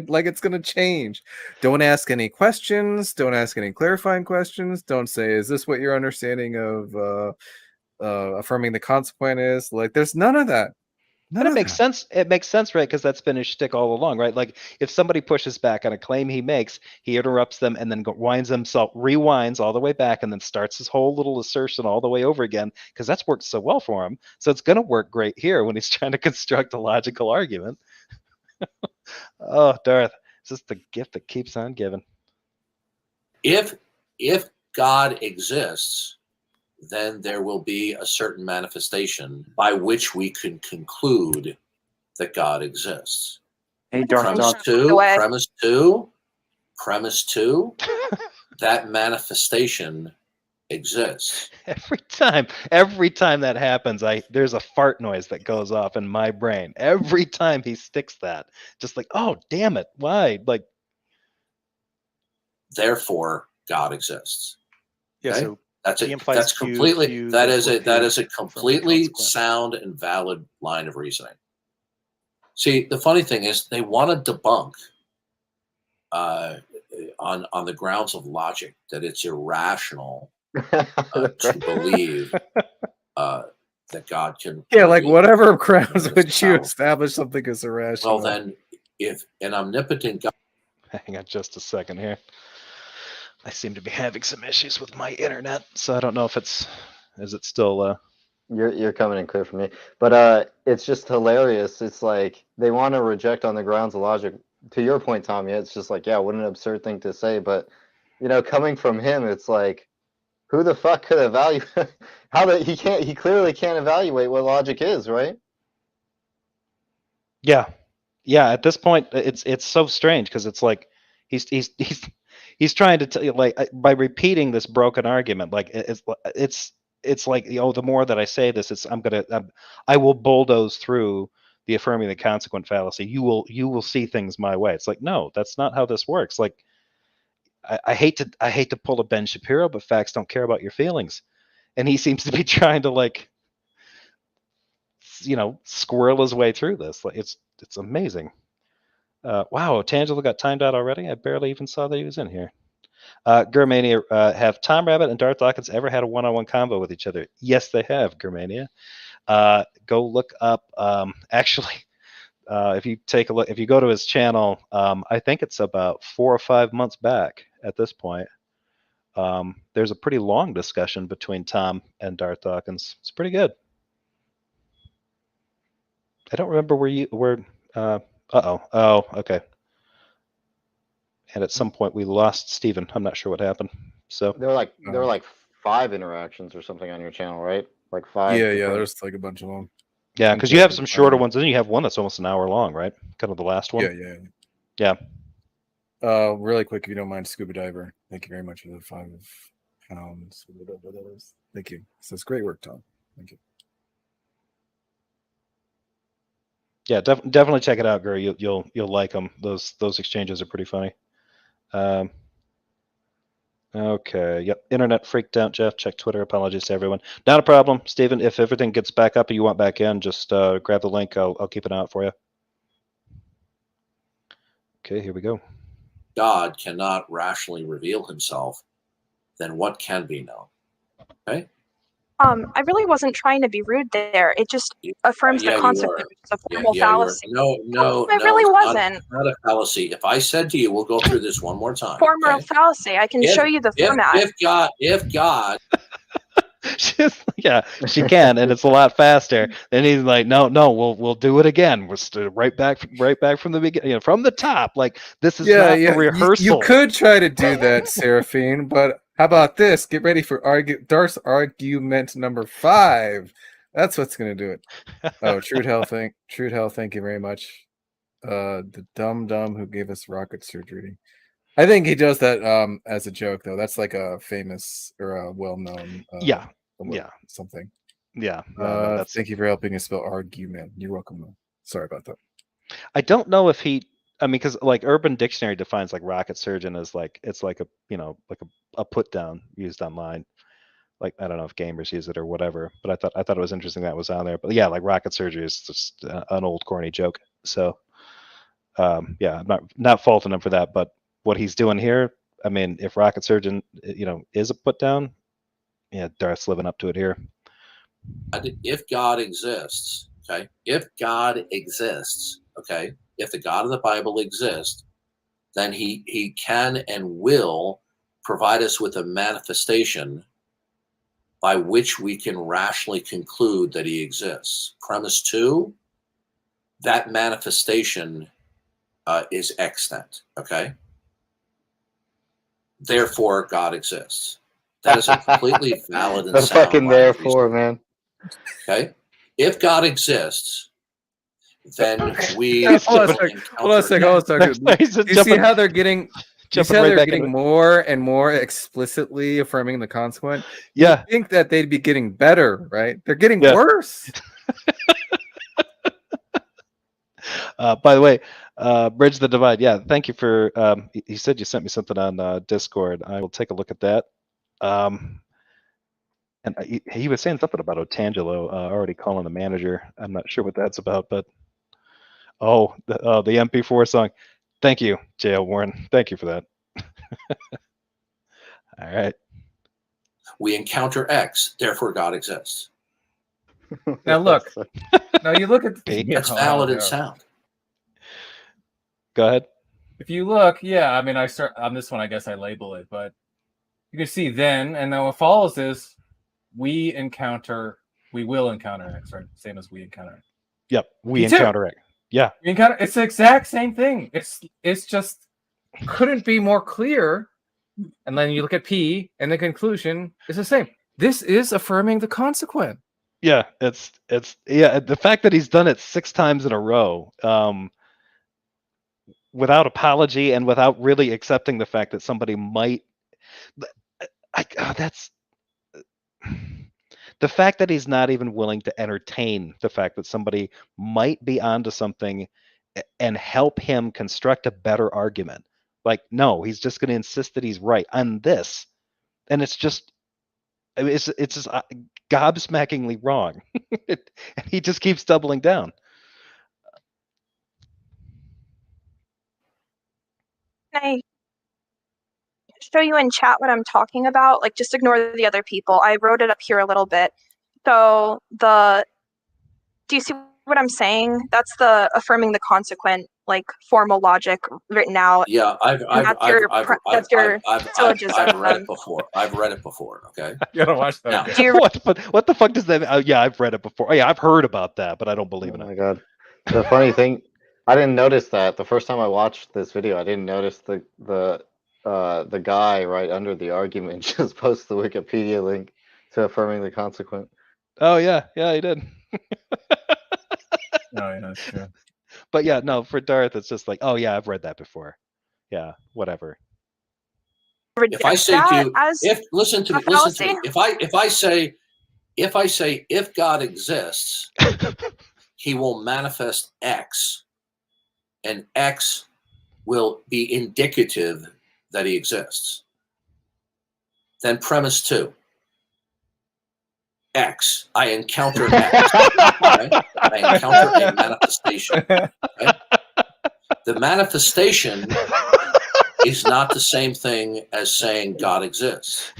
Like it's gonna change. Don't ask any questions. Don't ask any clarifying questions. Don't say, is this what your understanding of affirming the consequent is? Like, there's none of that. And it makes sense. It makes sense, right? Because that's been his shtick all along, right? Like if somebody pushes back on a claim he makes, he interrupts them and then rewinds all the way back, and then starts his whole little assertion all the way over again. Because that's worked so well for him. So it's going to work great here when he's trying to construct a logical argument. Oh, Darth, it's just the gift that keeps on giving. If God exists, then there will be a certain manifestation by which we can conclude that God exists. Hey, Darth Premise two, that manifestation exists. Every time that happens, there's a fart noise that goes off in my brain. Every time he sticks that, just like, oh, damn it, why? Like, therefore, God exists. Yeah, okay? so That's completely. That is a completely sound and valid line of reasoning. See, the funny thing is, they want to debunk on the grounds of logic that it's irrational to believe that God can. Yeah, like whatever grounds would you establish something as irrational? Well, then, if an omnipotent God. Hang on just a second here. I seem to be having some issues with my internet, so I don't know if is it still. You're coming in clear for me, but it's just hilarious. It's like they want to reject on the grounds of logic. To your point, Tom, yeah, it's just like, yeah, what an absurd thing to say. But coming from him, it's like, who the fuck could evaluate? He clearly can't evaluate what logic is, right? Yeah. At this point, it's so strange because it's like he's trying to tell you, like, by repeating this broken argument, like it's like, the more that I say this, I will bulldoze through the affirming the consequent fallacy. You will see things my way. It's like, no, that's not how this works. Like, I hate to pull a Ben Shapiro, but facts don't care about your feelings, and he seems to be trying to, like, squirrel his way through this. Like, it's amazing. Wow, Tangelo got timed out already. I barely even saw that he was in here. Germania, have Tom Rabbittt and Darth Dawkins ever had a one-on-one combo with each other? Yes, they have, Germania. Go look up. Actually, if you take a look, if you go to his channel, I think it's about 4 or 5 months back at this point. There's a pretty long discussion between Tom and Darth Dawkins. It's pretty good. I don't remember where. Oh, okay. And at some point we lost Steven. I'm not sure what happened. So there were like 5 interactions or something on your channel, right? Like 5. Yeah, there's like a bunch of them. Yeah, because you have some shorter ones, and then you have one that's almost an hour long, right? Kind of the last one. Yeah. Really quick, if you don't mind, Scuba Diver. Thank you very much for the 5 pounds. Thank you. So it's great work, Tom. Thank you. Yeah, definitely check it out, Gary. You'll like them. Those exchanges are pretty funny. Okay. Yep. Internet freaked out, Jeff. Check Twitter. Apologies to everyone. Not a problem, Steven. If everything gets back up and you want back in, just grab the link. I'll keep an eye out for you. Okay, here we go. God cannot rationally reveal himself, then what can be known? Okay. I really wasn't trying to be rude there. It just affirms the consequence of a formal fallacy. No, I really wasn't. Not a fallacy. If I said to you, we'll go through this one more time. Formal fallacy. I can show you the format. If God. Yeah, she can, and it's a lot faster. Then he's like, no, we'll do it again. We're right back from the beginning, from the top. Like, this is not a rehearsal. You could try to do that, Seraphine, but how about this? Get ready for Darth's argument number 5. That's what's going to do it. Oh, Trude Hell, thank you very much. The dumb who gave us rocket surgery. I think he does that as a joke, though. That's like a famous or a well-known something. Yeah. Thank you for helping us spell argument. You're welcome. Sorry about that. I don't know if because like Urban Dictionary defines like rocket surgeon as like it's like a put down used online. Like, I don't know if gamers use it or whatever, but I thought it was interesting that was on there. But yeah, like rocket surgery is just an old corny joke. So I'm not faulting him for that, but what he's doing here, I mean, if rocket surgeon is a put down, yeah, Darth's living up to it here. If God exists, Okay, if God exists, okay, if the God of the Bible exists, then he can and will provide us with a manifestation by which we can rationally conclude that he exists. Premise 2, that manifestation is extant, okay? Therefore, God exists. That is a completely valid and That's sound fucking line of therefore, reasoning. man. Okay? If God exists, then we Hold on a second. You see how they're getting more and more explicitly affirming the consequent? Yeah. You'd think that they'd be getting better, right? They're getting worse. By the way, Bridge the Divide. Yeah, thank you for. He said you sent me something on Discord. I will take a look at that. And he was saying something about Otangelo already calling the manager. I'm not sure what that's about, but the MP4 song. Thank you, J.L. Warren. Thank you for that. All right. We encounter X, therefore God exists. Now look. Now you look at that's valid and sound. Go ahead. If you look, I mean, I start on this one. I guess I label it, but you can see then, and then what follows is we will encounter X, right? Same as we encounter X. Yep, we encounter X. Yeah, we encounter. It's the exact same thing. It's just couldn't be more clear. And then you look at P, and the conclusion is the same. This is affirming the consequent. Yeah, it's the fact that he's done it 6 times in a row, without apology and without really accepting the fact that somebody might. That's the fact that he's not even willing to entertain the fact that somebody might be onto something and help him construct a better argument. Like, no, he's just going to insist that he's right on this, and it's just gobsmackingly wrong. And he just keeps doubling down. Can I show you in chat what I'm talking about? Like, just ignore the other people. I wrote it up here a little bit. So do you see what I'm saying? That's the affirming the consequent, like, formal logic written out. Yeah, I've read it before. I've read it before. Okay, you gotta watch that. What the fuck does that mean? Oh, yeah, I've read it before. Oh, yeah, I've heard about that, but I don't believe in it. Oh my god, the funny thing, I didn't notice that the first time I watched this video. I didn't notice the guy right under the argument just posts the Wikipedia link to affirming the consequent. Oh yeah, he did. Oh yeah, that's true. But yeah, no, for Darth, it's just like, oh yeah, I've read that before. Yeah, whatever. If I say to you, listen to me. If I say if God exists, he will manifest X, and X will be indicative that he exists. Then premise 2. X. I encounter X. Right? I encounter a manifestation. Right? The manifestation is not the same thing as saying God exists.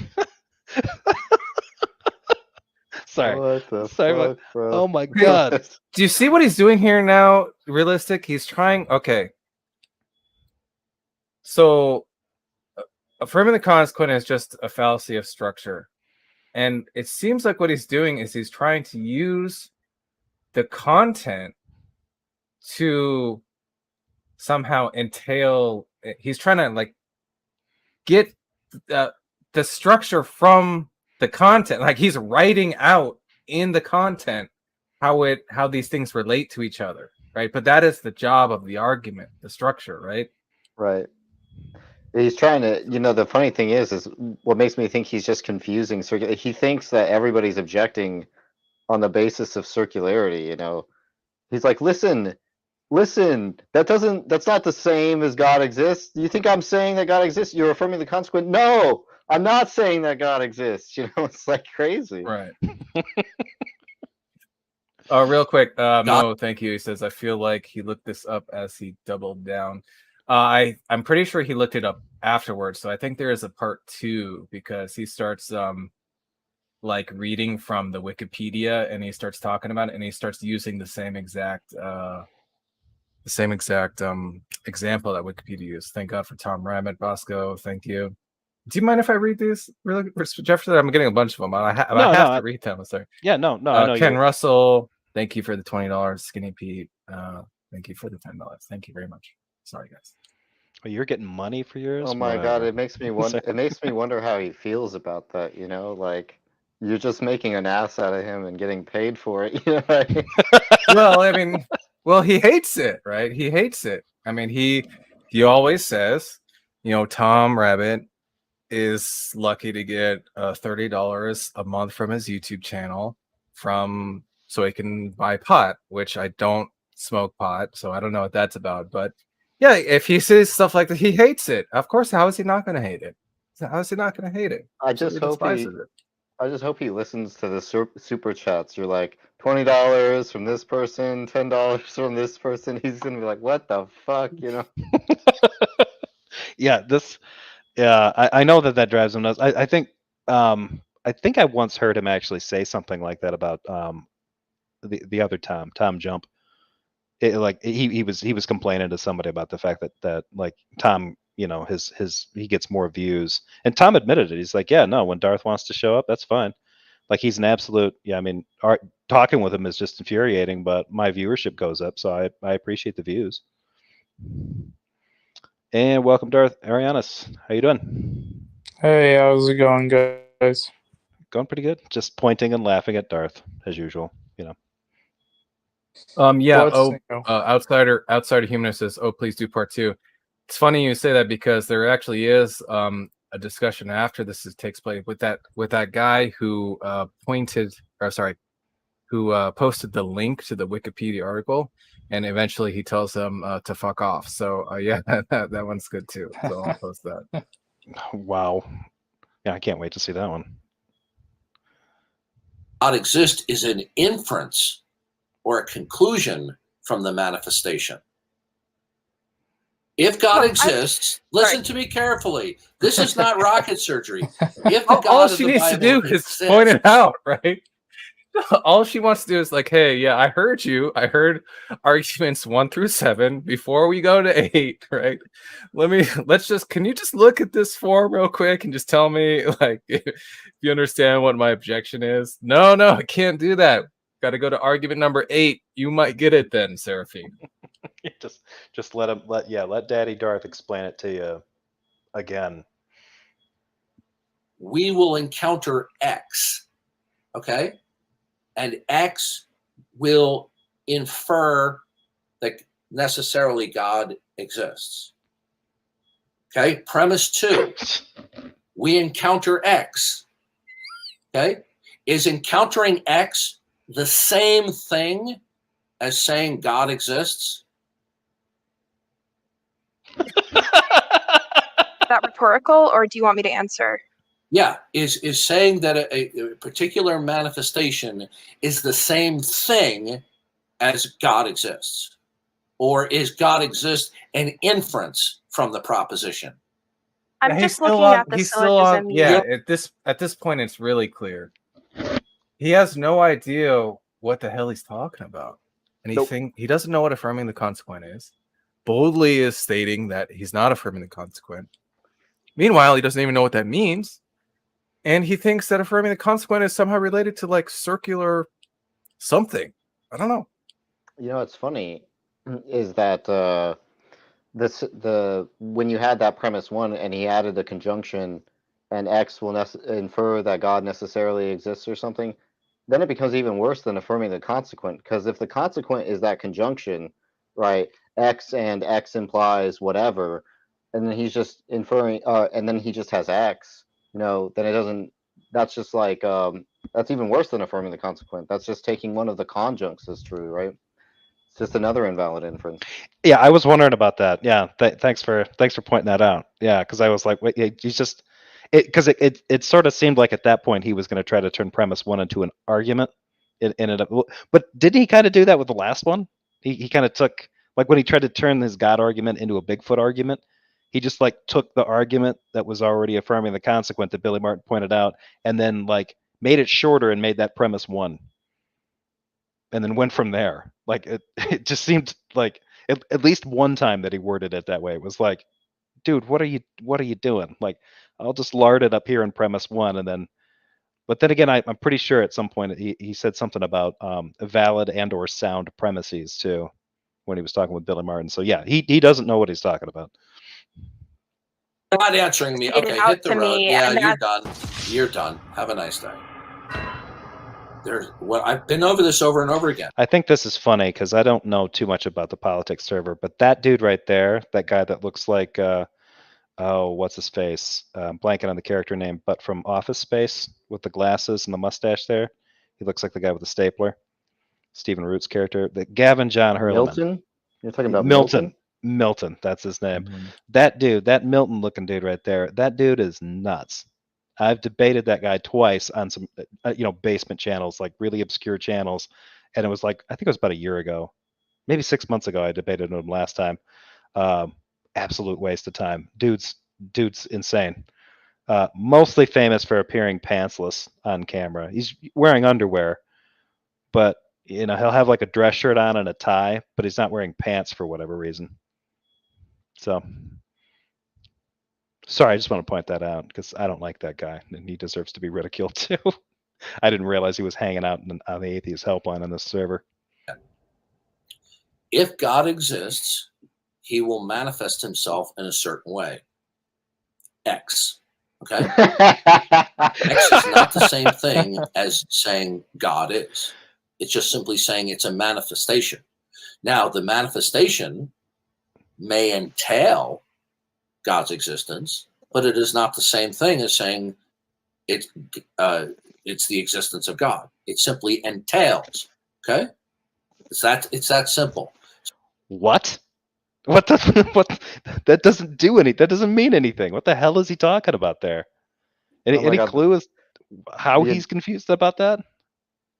Sorry. Fuck, bro? Oh my god. Do you see what he's doing here now? Realistic? He's trying. Okay. So, affirming the consequent is just a fallacy of structure. And it seems like what he's doing is he's trying to use the content to somehow entail. He's trying to like get the structure from the content. Like he's writing out in the content how these things relate to each other, right? But that is the job of the argument, the structure, right? Right. He's trying to, the funny thing is what makes me think he's just confusing. He thinks that everybody's objecting on the basis of circularity, He's like, listen, that's not the same as God exists. You think I'm saying that God exists? You're affirming the consequent. No, I'm not saying that God exists. It's like crazy. Right. Oh, real quick. No, thank you. He says, I feel like he looked this up as he doubled down. I'm pretty sure he looked it up afterwards, so I think there is a part 2 because he starts like reading from the Wikipedia, and he starts talking about it, and he starts using the same exact example that Wikipedia used. Thank God for Tom Rabbittt, Bosco. Thank you. Do you mind if I read these really, Jefferson? I'm getting a bunch of them. I have to read them. I'm sorry. Yeah, no. I know Ken Russell, thank you for the $20. Skinny Pete, thank you for the $10. Thank you very much. Sorry, guys. Oh, you're getting money for yours? Oh my God, it makes me wonder. It makes me wonder how he feels about that. You know, like you're just making an ass out of him and getting paid for it. You know? Well, I mean, he hates it, right? He hates it. I mean, he always says, you know, Tom Rabbittt is lucky to get $30 a month from his YouTube channel so he can buy pot, which I don't smoke pot, so I don't know what that's about. But yeah, if he says stuff like that, he hates it. Of course, how is he not going to hate it? How is he not going to hate it? I just hope he listens to the super chats. You're like $20 from this person, $10 from this person. He's gonna be like, "What the fuck?" You know? Yeah, I know that drives him nuts. I think I once heard him actually say something like that about the other Tom Jump. He was complaining to somebody about the fact that like Tom, you know, he gets more views, and Tom admitted it. He's like, yeah, no, when Darth wants to show up, that's fine. Like he's an absolute, yeah. I mean, talking with him is just infuriating, but my viewership goes up, so I appreciate the views. And welcome, Darth Arianis. How you doing? Hey, how's it going, guys? Going pretty good. Just pointing and laughing at Darth as usual. You know. Outsider Humanist says, "Oh, please do part 2." It's funny you say that because there actually is a discussion after this takes place with that guy who posted the link to the Wikipedia article, and eventually he tells them to fuck off. So yeah, that one's good too. So I'll post that. Wow. Yeah, I can't wait to see that one. God exists is an inference or a conclusion from the manifestation. If God exists, listen to me carefully. This is not rocket surgery. If the God all of she the needs Bible to do exists, is point it out, right? All she wants to do is like, hey, yeah, I heard you. I heard arguments 1 through 7 before we go to 8, right? Can you just look at this form real quick and just tell me, like, if you understand what my objection is? No, I can't do that. Got to go to argument number 8. You might get it then, Seraphine. just let Daddy Darth explain it to you again. we will encounter X, okay? And X will infer that necessarily God exists. Okay, premise 2, we encounter X. Okay, is encountering X the same thing as saying God exists? Is that rhetorical, or do you want me to answer? Yeah, is saying that a particular manifestation is the same thing as God exists, or is God exist an inference from the proposition? I'm just looking at the syllogism. At this point, it's really clear. He has no idea what the hell he's talking about, and he doesn't know what affirming the consequent is. Boldly is stating that he's not affirming the consequent. Meanwhile, he doesn't even know what that means, and he thinks that affirming the consequent is somehow related to like circular something. I don't know. You know, what's funny is that when you had that premise 1 and he added the conjunction and X will infer that God necessarily exists or something, then it becomes even worse than affirming the consequent, because if the consequent is that conjunction, right, X and X implies whatever, and then he's just inferring, and then he just has X, you know, then it doesn't, that's just like, that's even worse than affirming the consequent. That's just taking one of the conjuncts as true, right? It's just another invalid inference. Yeah, I was wondering about that. Yeah, thanks for pointing that out. Yeah, because I was like, wait, he's just because it sort of seemed like at that point he was going to try to turn premise 1 into an argument. It ended up, but didn't he kind of do that with the last one? He kind of took, like when he tried to turn his God argument into a Bigfoot argument, he just like took the argument that was already affirming the consequent that Billy Martin pointed out, and then like made it shorter and made that premise 1, and then went from there. Like it just seemed like at least one time that he worded it that way. It was like, dude, what are you doing? Like, I'll just lard it up here in premise 1, and then. But then again, I'm pretty sure at some point he said something about valid and or sound premises too, when he was talking with Billy Martin. So yeah, he doesn't know what he's talking about. You're not answering me. Okay, hit the road. Yeah, you're done. You're done. Have a nice day. I've been over this over and over again. I think this is funny because I don't know too much about the politics server, but that dude right there, that guy that looks like what's his face? I'm blanking on the character name, but from Office Space with the glasses and the mustache there. He looks like the guy with the stapler. Stephen Root's character. The Gavin John Hurlman. Milton? You're talking about Milton. Milton, that's his name. Mm-hmm. That dude, that Milton looking dude right there, that dude is nuts. I've debated that guy twice on some, basement channels, like really obscure channels. And it was like, I think it was about a year ago, maybe 6 months ago, I debated him last time. Absolute waste of time. Dude's insane. Mostly famous for appearing pantsless on camera. He's wearing underwear, but he'll have like a dress shirt on and a tie, but he's not wearing pants for whatever reason. So, sorry, I just want to point that out because I don't like that guy, and he deserves to be ridiculed too. I didn't realize he was hanging out on the Atheist Helpline on this server. If God exists, he will manifest himself in a certain way. X. Okay? X is not the same thing as saying God is. It's just simply saying it's a manifestation. Now, the manifestation may entail God's existence, but it is not the same thing as saying it's the existence of God. It simply entails. Okay? It's that simple. What? What that doesn't do anything. That doesn't mean anything. What the hell is he talking about there? Any clue as how he's confused about that?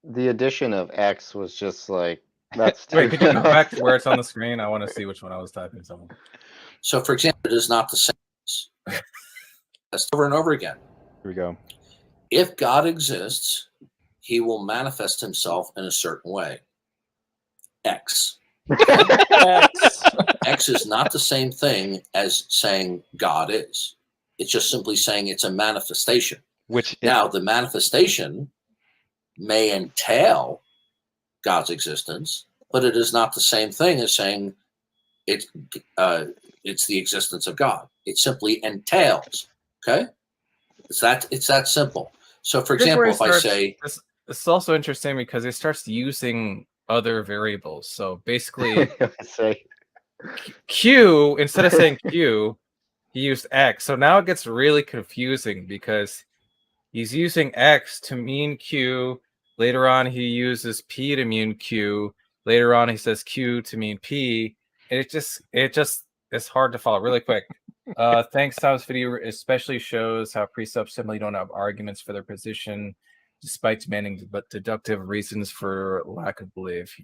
The addition of X was just like that's. Wait, could you go back to where it's on the screen? I want to see which one I was typing. Someone. So, for example, it is not the same. That's over and over again. Here we go. If God exists, he will manifest himself in a certain way. X. X is not the same thing as saying God is. It's just simply saying it's a manifestation. Now, the manifestation may entail God's existence, but it is not the same thing as saying it's the existence of God. It simply entails. Okay, it's that simple. So, for example, if I say this is also interesting because it starts using other variables. So basically, Q instead of saying Q, he used X. So now it gets really confusing because he's using X to mean Q. Later on, he uses P to mean Q. Later on, he says Q to mean P. And it just it's hard to follow. Really quick. Thanks, Tom's video especially shows how precepts simply don't have arguments for their position, despite demanding deductive reasons for lack of belief.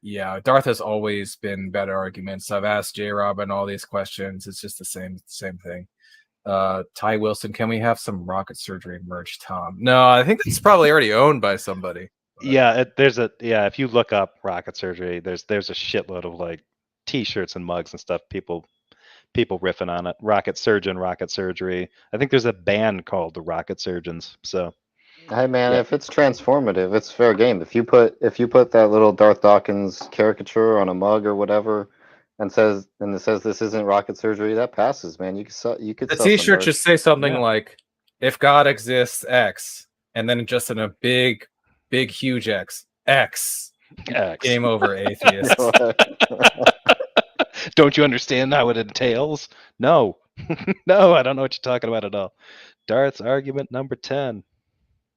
Yeah, Darth has always been better arguments. I've asked J-Rob and all these questions. It's just the same thing. Ty Wilson, can we have some rocket surgery merch, Tom? No, I think it's probably already owned by somebody. Yeah, if you look up rocket surgery, there's a shitload of like t-shirts and mugs and stuff, people riffing on it. Rocket surgeon, rocket surgery. I think there's a band called the Rocket Surgeons. So hey man, if it's transformative, it's fair game. If you put that little Darth Dawkins caricature on a mug or whatever, and it says this isn't rocket surgery, that passes, man. You could. The T-shirt should say something like, "If God exists, X," and then just in a big, huge X. Game over, atheist. Don't you understand how it entails? No, no, I don't know what you're talking about at all. Darth's argument number 10.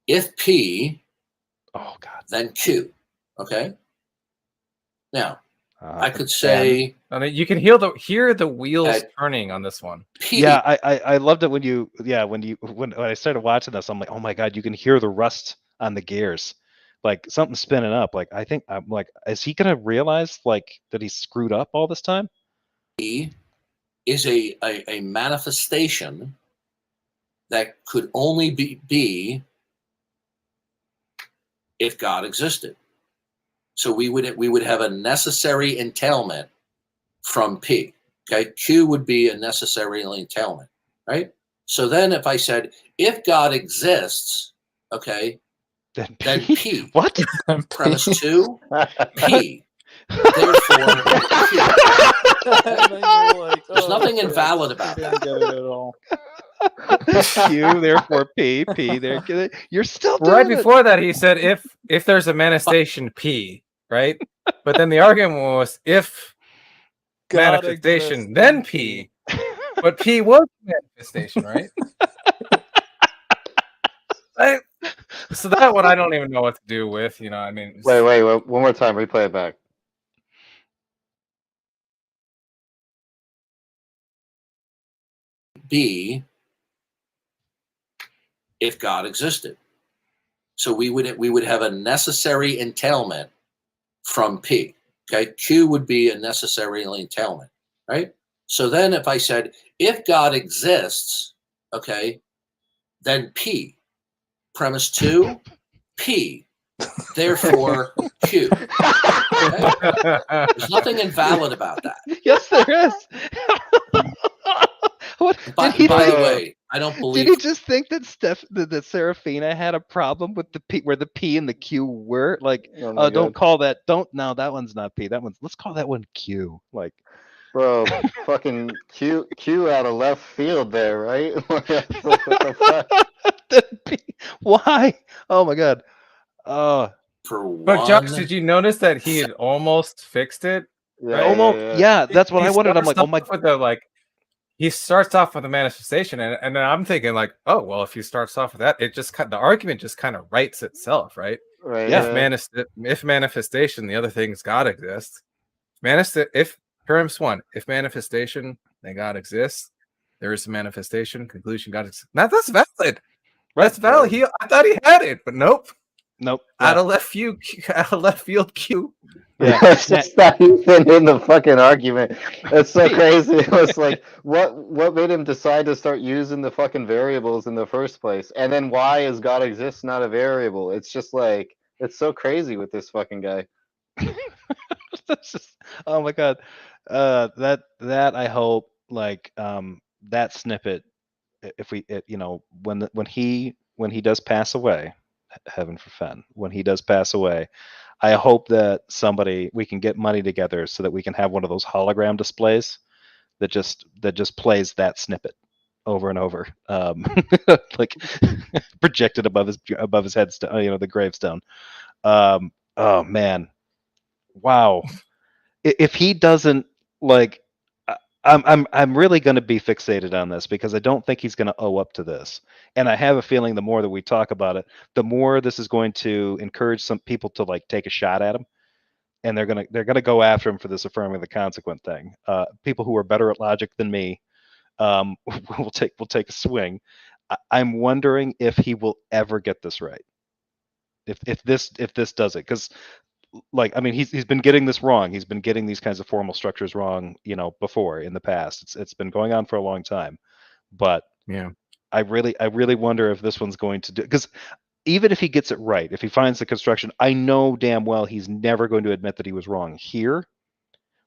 If P, oh god, then Q. Okay. Now, I could say. I mean, you can hear the wheels turning on this one. P. Yeah, I loved it when I started watching this. I'm like, oh my god, you can hear the rust on the gears, like something's spinning up. Like I think I'm like, is he gonna realize like that he's screwed up all this time? P is a manifestation that could only be if God existed. So we would have a necessary entailment from P. Okay, Q would be a necessary entailment, right? So then if I said, if God exists, okay, then P. What? Premise 2, P. Therefore, Q. There's nothing invalid about that. Get it at all. Q, therefore P, P, there. You're still doing right before that. He said if there's a manifestation P, right? But then the argument was if manifestation then P, but P was manifestation, right? So that one I don't even know what to do with. You know, I mean, wait, one more time, replay it back. B, if God existed. So we would have a necessary entailment from P. Okay, Q would be a necessary entailment, right? So then if I said, if God exists, okay, then P. Premise 2, P. Therefore, Q. Okay? There's nothing invalid about that. Yes, there is. By the way, I don't believe. Did he just think that that Serafina had a problem with the P, where the P and the Q were? Like, oh, don't call that. No, that one's not P. Let's call that one Q. Like, bro, fucking Q out of left field there, right? What the P, why? Oh my god. But Josh, did you notice that he had almost fixed it? Yeah, right? Almost. Yeah, that's what I wondered. I'm like, oh my. He starts off with a manifestation, and then I'm thinking like, oh well, if he starts off with that, the argument just kind of writes itself, right? Right. Yeah. If manifestation, the other things God exists. If premise 1, if manifestation, then God exists. There is a manifestation. Conclusion, God exists. Now that's valid. Right. That's valid. I thought he had it, but nope. Nope. Out of left field Q. Yeah, it's just not even in the fucking argument. It's so crazy. It was like, what made him decide to start using the fucking variables in the first place? And then why is God exists not a variable? It's just like, it's so crazy with this fucking guy. Oh my god. That I hope, like, that snippet, if we, when he does pass away, heaven forfend, when he does pass away, I hope that we can get money together so that we can have one of those hologram displays that just plays that snippet over and over, like projected above his headstone, the gravestone. Oh man, wow. If he doesn't, like, I'm really going to be fixated on this because I don't think he's going to owe up to this. And I have a feeling the more that we talk about it, the more this is going to encourage some people to like take a shot at him, and they're gonna go after him for this affirming the consequent thing. People who are better at logic than me will take a swing. I'm wondering if he will ever get this right. If this does it, because, like, I mean, he's been getting this wrong. He's been getting these kinds of formal structures wrong, before in the past. It's been going on for a long time. But yeah, I really wonder if this one's going to do, because even if he gets it right, if he finds the construction, I know damn well he's never going to admit that he was wrong here.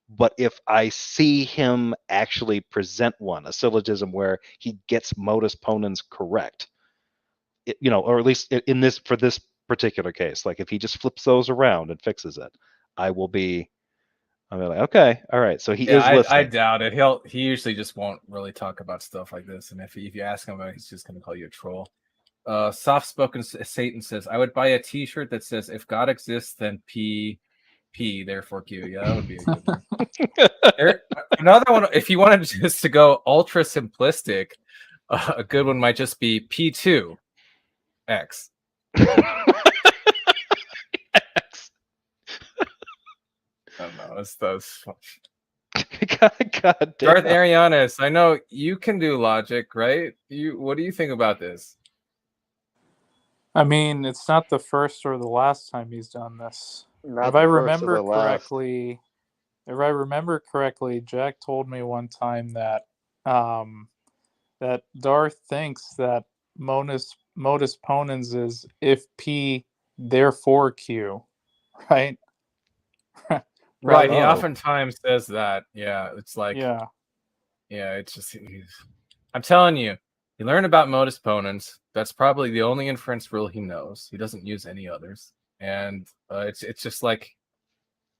But if I see him actually present a syllogism where he gets modus ponens correct, or at least in this, for this particular case, like if he just flips those around and fixes it, I'm like, okay, all right. So he is listening. I doubt it. He usually just won't really talk about stuff like this, and if you ask him about it, he's just going to call you a troll. Soft spoken Satan says, I would buy a T-shirt that says, "If God exists, then P, therefore Q." Yeah, that would be a good one. Another one, if you wanted just to go ultra simplistic, a good one might just be P2 X. I don't know. That's God damn. Darth Arianis, I know you can do logic, right? What do you think about this? I mean, it's not the first or the last time he's done this. If I remember correctly, Jack told me one time that that Darth thinks that modus ponens is if P therefore Q, right? Right. He oftentimes says that. Yeah. It's like, yeah. It's just, I'm telling you, he learned about modus ponens. That's probably the only inference rule he knows. He doesn't use any others. And it's just like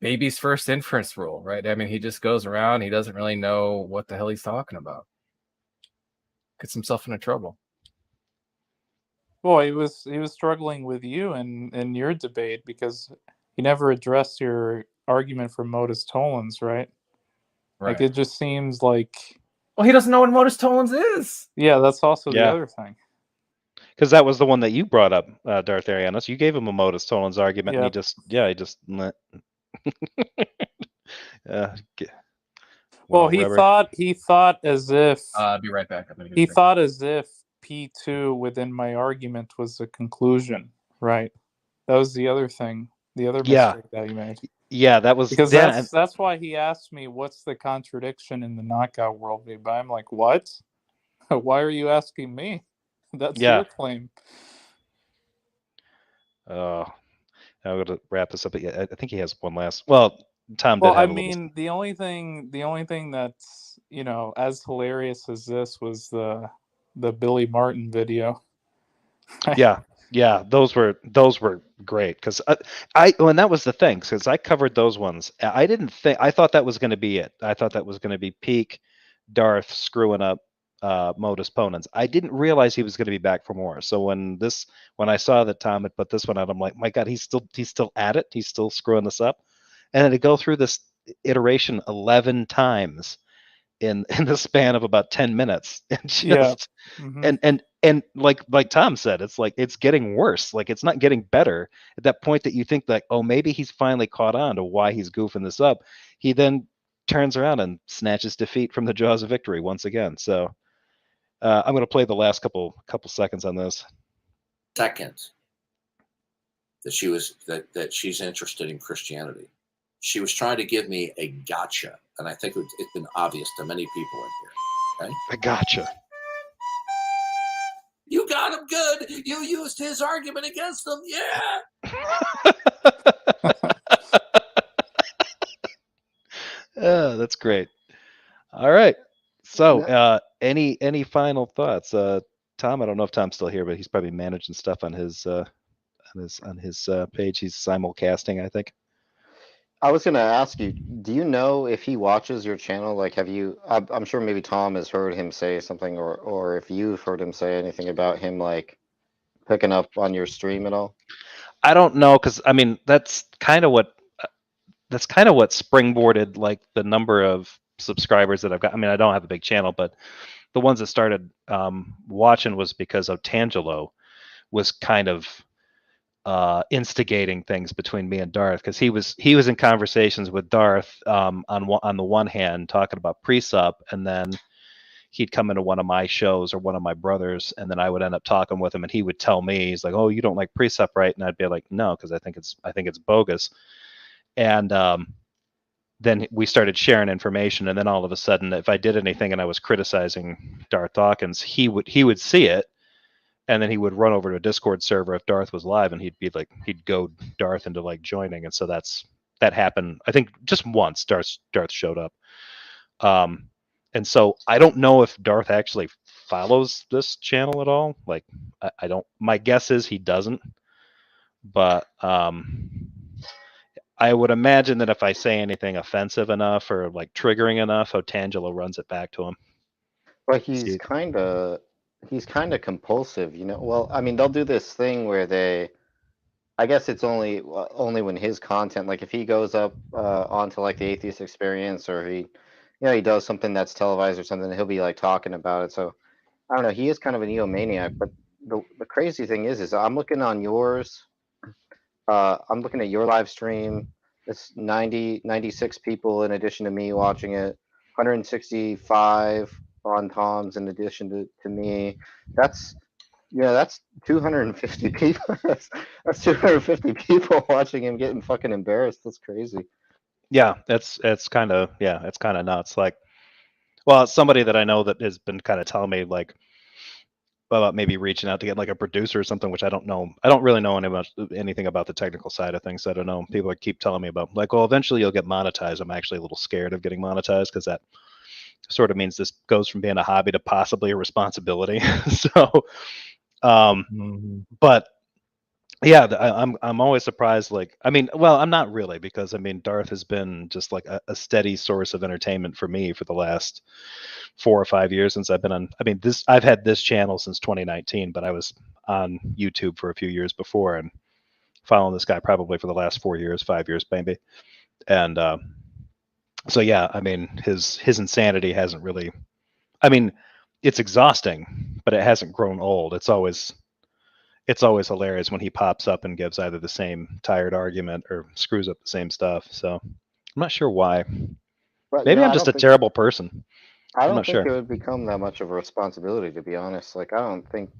baby's first inference rule, right? I mean, he just goes around. He doesn't really know what the hell he's talking about. Gets himself into trouble. Well, he was struggling with you in your debate because he never addressed your argument for modus tollens, right? Like it just seems like. Well, he doesn't know what modus tollens is. Yeah, that's also the other thing. Because that was the one that you brought up, Darth Arianos. You gave him a modus tollens argument, and he just. Well, he thought as if. I'll be right back. He thought as if P2 within my argument was the conclusion, right? That was the other thing, the other mistake that he made. Yeah, that was because that's why he asked me what's the contradiction in the knockout worldview. But I'm like, what? Why are you asking me? That's your claim. I'm going to wrap this up. I think he has one last. Well, Tom. Well, I mean, the only thing that's as hilarious as this was the Billy Martin video. Yeah, those were great because and that was the thing because I covered those ones. I thought that was going to be it. I thought that was going to be peak Darth screwing up modus ponens. I didn't realize he was going to be back for more. So when I saw that Tom had put this one out, I'm like, my God, he's still at it. He's still screwing this up, and then to go through this iteration 11 times in the span of about 10 minutes and just and like Tom said, it's like it's getting worse. Like it's not getting better at that point that you think like, oh, maybe he's finally caught on to why he's goofing this up. He then turns around and snatches defeat from the jaws of victory once again. So I'm going to play the last couple seconds on this. Seconds that she's interested in Christianity. She was trying to give me a gotcha, and I think it's been obvious to many people in here. Okay? A gotcha. You got him good. You used his argument against him. Yeah. That's great. All right. So, any final thoughts, Tom? I don't know if Tom's still here, but he's probably managing stuff on his page. He's simulcasting, I think. I was going to ask you, do you know if he watches your channel? Like, have you, I'm sure maybe Tom has heard him say something, or if you've heard him say anything about him, like, picking up on your stream at all? I don't know, because, I mean, that's kind of what springboarded, like, the number of subscribers that I've got. I mean, I don't have a big channel, but the ones that started watching was because Otangelo was kind of instigating things between me and Darth, because he was in conversations with Darth on the one hand talking about pre-sup, and then he'd come into one of my shows or one of my brothers, and then I would end up talking with him, and he would tell me, he's like, "Oh, you don't like pre-sup, right?" And I'd be like, "No, because I think it's bogus." And then we started sharing information, and then all of a sudden, if I did anything and I was criticizing Darth Dawkins, he would see it. And then he would run over to a Discord server if Darth was live, and he'd goad Darth into like joining. And so that happened. I think just once Darth showed up. And so I don't know if Darth actually follows this channel at all. Like I don't. My guess is he doesn't. But I would imagine that if I say anything offensive enough or like triggering enough, Otangelo runs it back to him. But he's kind of compulsive, Well, I mean, they'll do this thing where I guess it's only when his content, like if he goes up onto like the Atheist Experience, or he does something that's televised or something, he'll be like talking about it. So I don't know. He is kind of a neomaniac. But the crazy thing is I'm looking on yours. I'm looking at your live stream. It's 96 people in addition to me watching it. 165 on Tom's in addition to me. That's 250 people. That's 250 people watching him getting fucking embarrassed. That's crazy. Yeah, it's kind of nuts. Like, well, somebody that I know that has been kind of telling me, like, about maybe reaching out to get like a producer or something, which I don't know. I don't really know anything about the technical side of things. I don't know. People keep telling me about like, well, eventually you'll get monetized. I'm actually a little scared of getting monetized because that sort of means this goes from being a hobby to possibly a responsibility. So, but yeah, I'm always surprised. Like, I mean, well, I'm not really, because I mean, Darth has been just like a steady source of entertainment for me for the last 4 or 5 years since I've been on. I mean, I've had this channel since 2019, but I was on YouTube for a few years before and following this guy probably for the last 4 years, 5 years, maybe. And so yeah, I mean, his insanity hasn't really. I mean, it's exhausting, but it hasn't grown old. It's always hilarious when he pops up and gives either the same tired argument or screws up the same stuff. So I'm not sure why. But, maybe I'm just a terrible person. I don't think it would become that much of a responsibility, to be honest. Like, I don't think,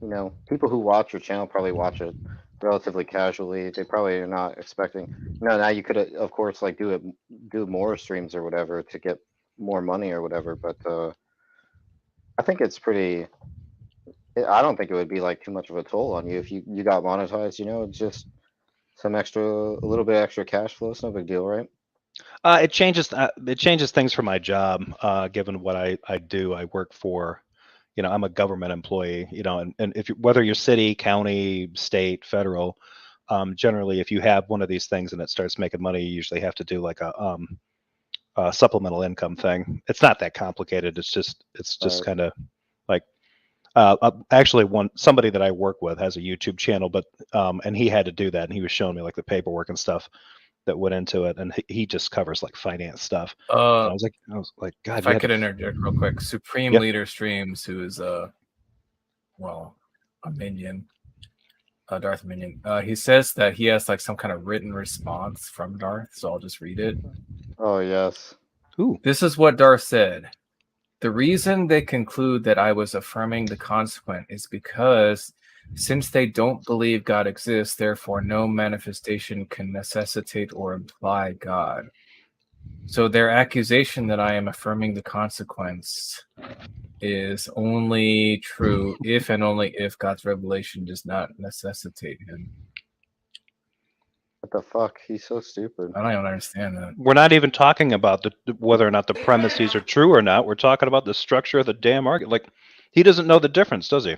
people who watch your channel probably watch it relatively casually. They probably are not expecting. Now you could, of course, like do more streams or whatever to get more money or whatever. But I think it's pretty. I don't think it would be like too much of a toll on you if you got monetized. It's just a little bit extra cash flow. It's no big deal, right? It changes things for my job. Given what I do, I work for, I'm a government employee. And if whether you're city, county, state, federal, generally, if you have one of these things and it starts making money, you usually have to do like a supplemental income thing. It's not that complicated. It's just kind of like. Actually, somebody that I work with has a YouTube channel, but and he had to do that, and he was showing me like the paperwork and stuff that went into it, and he just covers like finance stuff. I was like, God. If I could interject real quick, Supreme Leader Streams, who is a minion, Darth minion. He says that he has like some kind of written response from Darth, so I'll just read it. Oh yes. Ooh. This is what Darth said. The reason they conclude that I was affirming the consequent is because since they don't believe God exists, therefore no manifestation can necessitate or imply God. So their accusation that I am affirming the consequence is only true if and only if God's revelation does not necessitate him. What the fuck? He's so stupid. I don't understand that. We're not even talking about whether or not the premises are true or not. We're talking about the structure of the damn argument. Like, he doesn't know the difference, does he?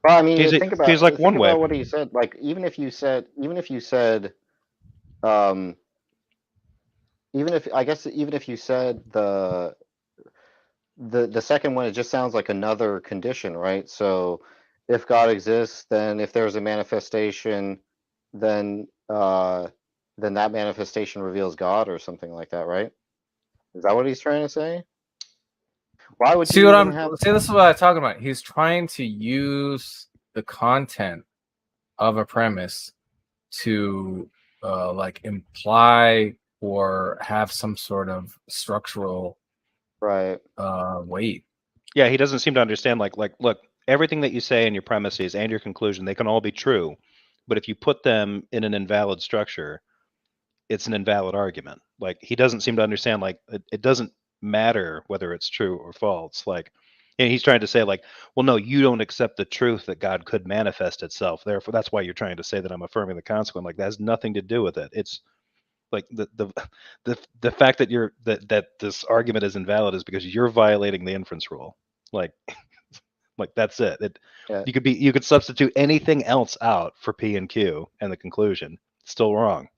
Well, I mean, think about one way. What he said. Like, even if you said, even if you said the second one, it just sounds like another condition, right? So, if God exists, then if there's a manifestation, then that manifestation reveals God or something like that, right? Is that what he's trying to say? Why would see what I'm see? This is what I'm talking about. He's trying to use the content of a premise to like imply or have some sort of structural weight. Yeah, he doesn't seem to understand. Like, look, everything that you say in your premises and your conclusion, they can all be true. But if you put them in an invalid structure, it's an invalid argument. Like, he doesn't seem to understand, like, it doesn't matter whether it's true or false. Like, and he's trying to say, like, well, no, you don't accept the truth that God could manifest itself. Therefore, that's why you're trying to say that I'm affirming the consequent. Like, that has nothing to do with it. It's like the fact that that this argument is invalid is because you're violating the inference rule. Like, like that's it. You could substitute anything else out for P and Q and the conclusion. Still wrong.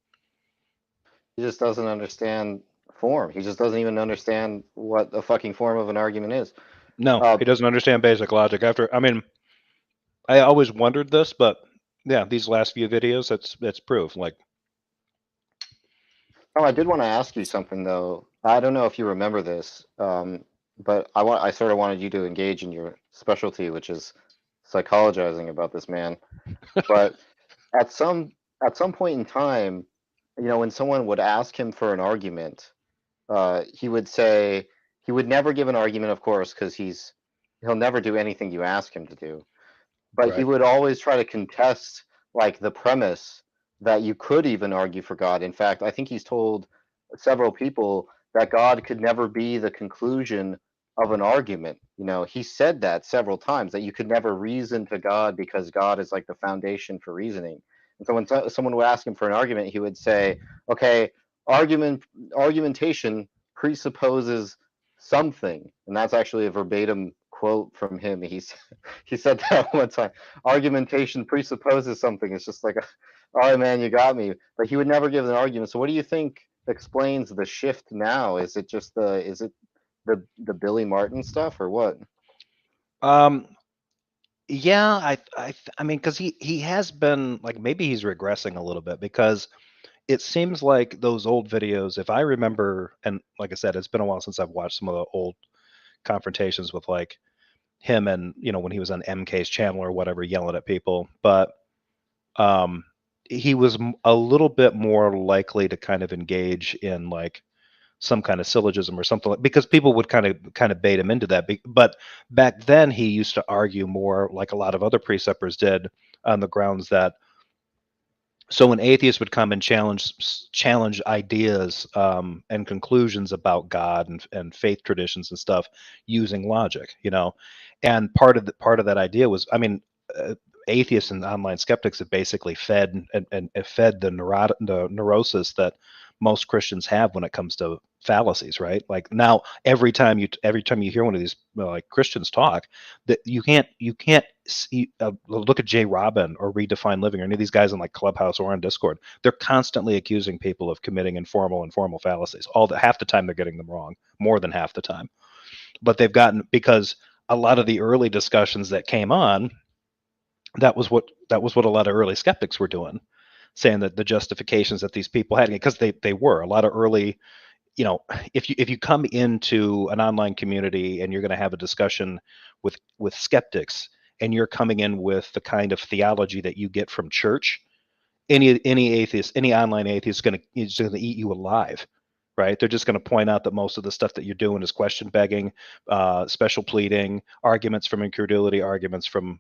He just doesn't understand form. He just doesn't even understand what the fucking form of an argument is. No, he doesn't understand basic logic. I always wondered this, but yeah, these last few videos, that's proof. Like, I did want to ask you something though. I don't know if you remember this, but I sort of wanted you to engage in your specialty, which is psychologizing about this man. But at some point in time, when someone would ask him for an argument, he would say he would never give an argument, of course, because he'll never do anything you ask him to do. But he would always try to contest like the premise that you could even argue for God. In fact, I think he's told several people that God could never be the conclusion of an argument. You know, he said that several times, that you could never reason to God because God is like the foundation for reasoning. And so when someone would ask him for an argument, he would say, okay, argumentation presupposes something. And that's actually a verbatim quote from him. He said that one time. Argumentation presupposes something. It's just like, all right, man, you got me. But he would never give an argument. So what do you think explains the shift now? Is it just the Billy Martin stuff or what? Yeah, I mean, because he has been like, maybe he's regressing a little bit, because it seems like those old videos, if I remember, and like I said, it's been a while since I've watched some of the old confrontations with like him and, you know, when he was on MK's channel or whatever, yelling at people, but he was a little bit more likely to kind of engage in like some kind of syllogism or something, like, because people would kind of bait him into that. But back then he used to argue more like a lot of other preceptors did, on the grounds that, so an atheist would come and challenge ideas and conclusions about God and faith traditions and stuff using logic, you know. And part of that idea was, I mean, atheists and online skeptics have basically fed the neurosis that most Christians have when it comes to fallacies, right? Like now, every time you hear one of these like Christians talk, that you can't see, look at Jay Robin or Redefine Living or any of these guys in like Clubhouse or on Discord. They're constantly accusing people of committing informal fallacies. Half the time they're getting them wrong, more than half the time. But they've gotten, because a lot of the early discussions that came on, that was what a lot of early skeptics were doing, saying that the justifications that these people had, because they were a lot of early, you know, if you come into an online community and you're going to have a discussion with skeptics, and you're coming in with the kind of theology that you get from church, any atheist, any online atheist is going to eat you alive, right? They're just going to point out that most of the stuff that you're doing is question begging, special pleading, arguments from incredulity, arguments from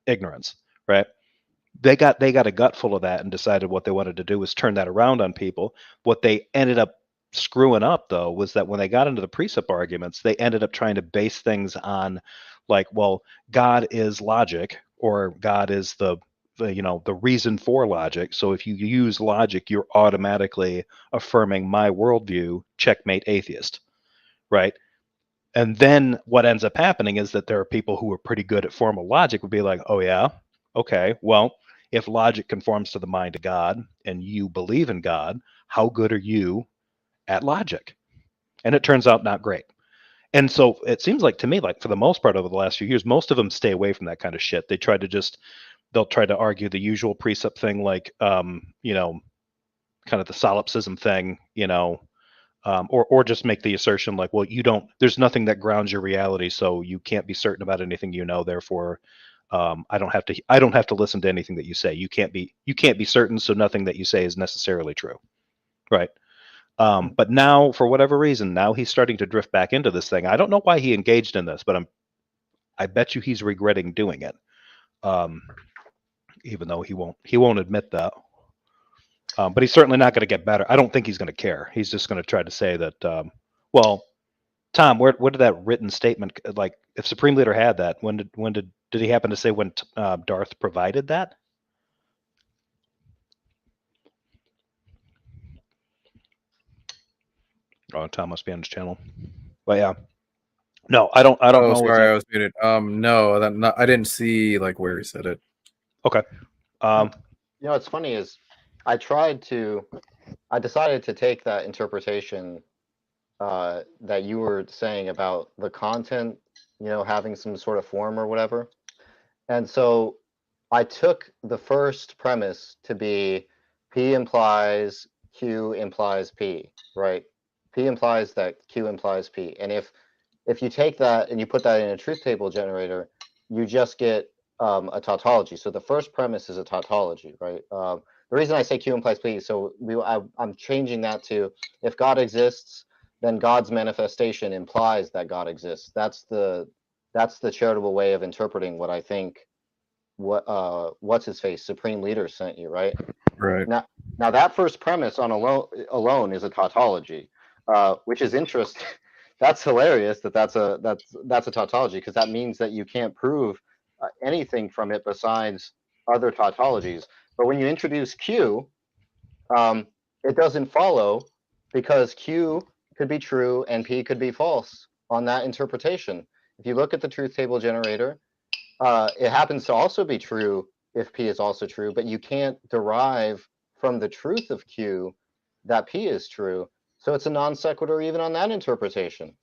ignorance, right? They got a gut full of that and decided what they wanted to do was turn that around on people. What they ended up screwing up, though, was that when they got into the precept arguments, they ended up trying to base things on like, well, God is logic, or God is the reason for logic. So if you use logic, you're automatically affirming my worldview. Checkmate, atheist, right? And then what ends up happening is that there are people who are pretty good at formal logic would be like, oh yeah, okay, well, if logic conforms to the mind of God and you believe in God, how good are you at logic? And it turns out not great. And so it seems like to me, like for the most part over the last few years, most of them stay away from that kind of shit. They'll try to argue the usual precept thing, like, you know, kind of the solipsism thing, you know, or just make the assertion like, well, there's nothing that grounds your reality, so you can't be certain about anything you know. Therefore, I don't have to listen to anything that you say. You can't be certain, so nothing that you say is necessarily true, right? But now, for whatever reason, now he's starting to drift back into this thing. I don't know why he engaged in this, but I bet you he's regretting doing it, even though he won't admit that. But he's certainly not going to get better. I don't think he's going to care. He's just going to try to say that, well, Tom, where did that written statement, like if Supreme Leader had that, when did he happen to say when Darth provided that? Oh, Tom must be on his channel. But yeah. No, I don't know. Sorry, I was muted. No, I didn't see like where he said it. Okay. You know, what's funny is I decided to take that interpretation that you were saying about the content, you know, having some sort of form or whatever. And so I took the first premise to be P implies Q implies P, right? P implies that Q implies P. And if you take that and you put that in a truth table generator, you just get a tautology. So the first premise is a tautology, right? The reason I say Q implies P, so I'm changing that to, if God exists, then God's manifestation implies that God exists. That's the charitable way of interpreting what I think what's his face, Supreme Leader sent you, right? Right. Now that first premise on alone is a tautology, which is interesting that's hilarious. That's a tautology, because that means that you can't prove anything from it besides other tautologies. But when you introduce Q, it doesn't follow, because Q could be true and P could be false on that interpretation. If you look at the truth table generator, it happens to also be true if P is also true, but you can't derive from the truth of Q that P is true. So it's a non sequitur even on that interpretation.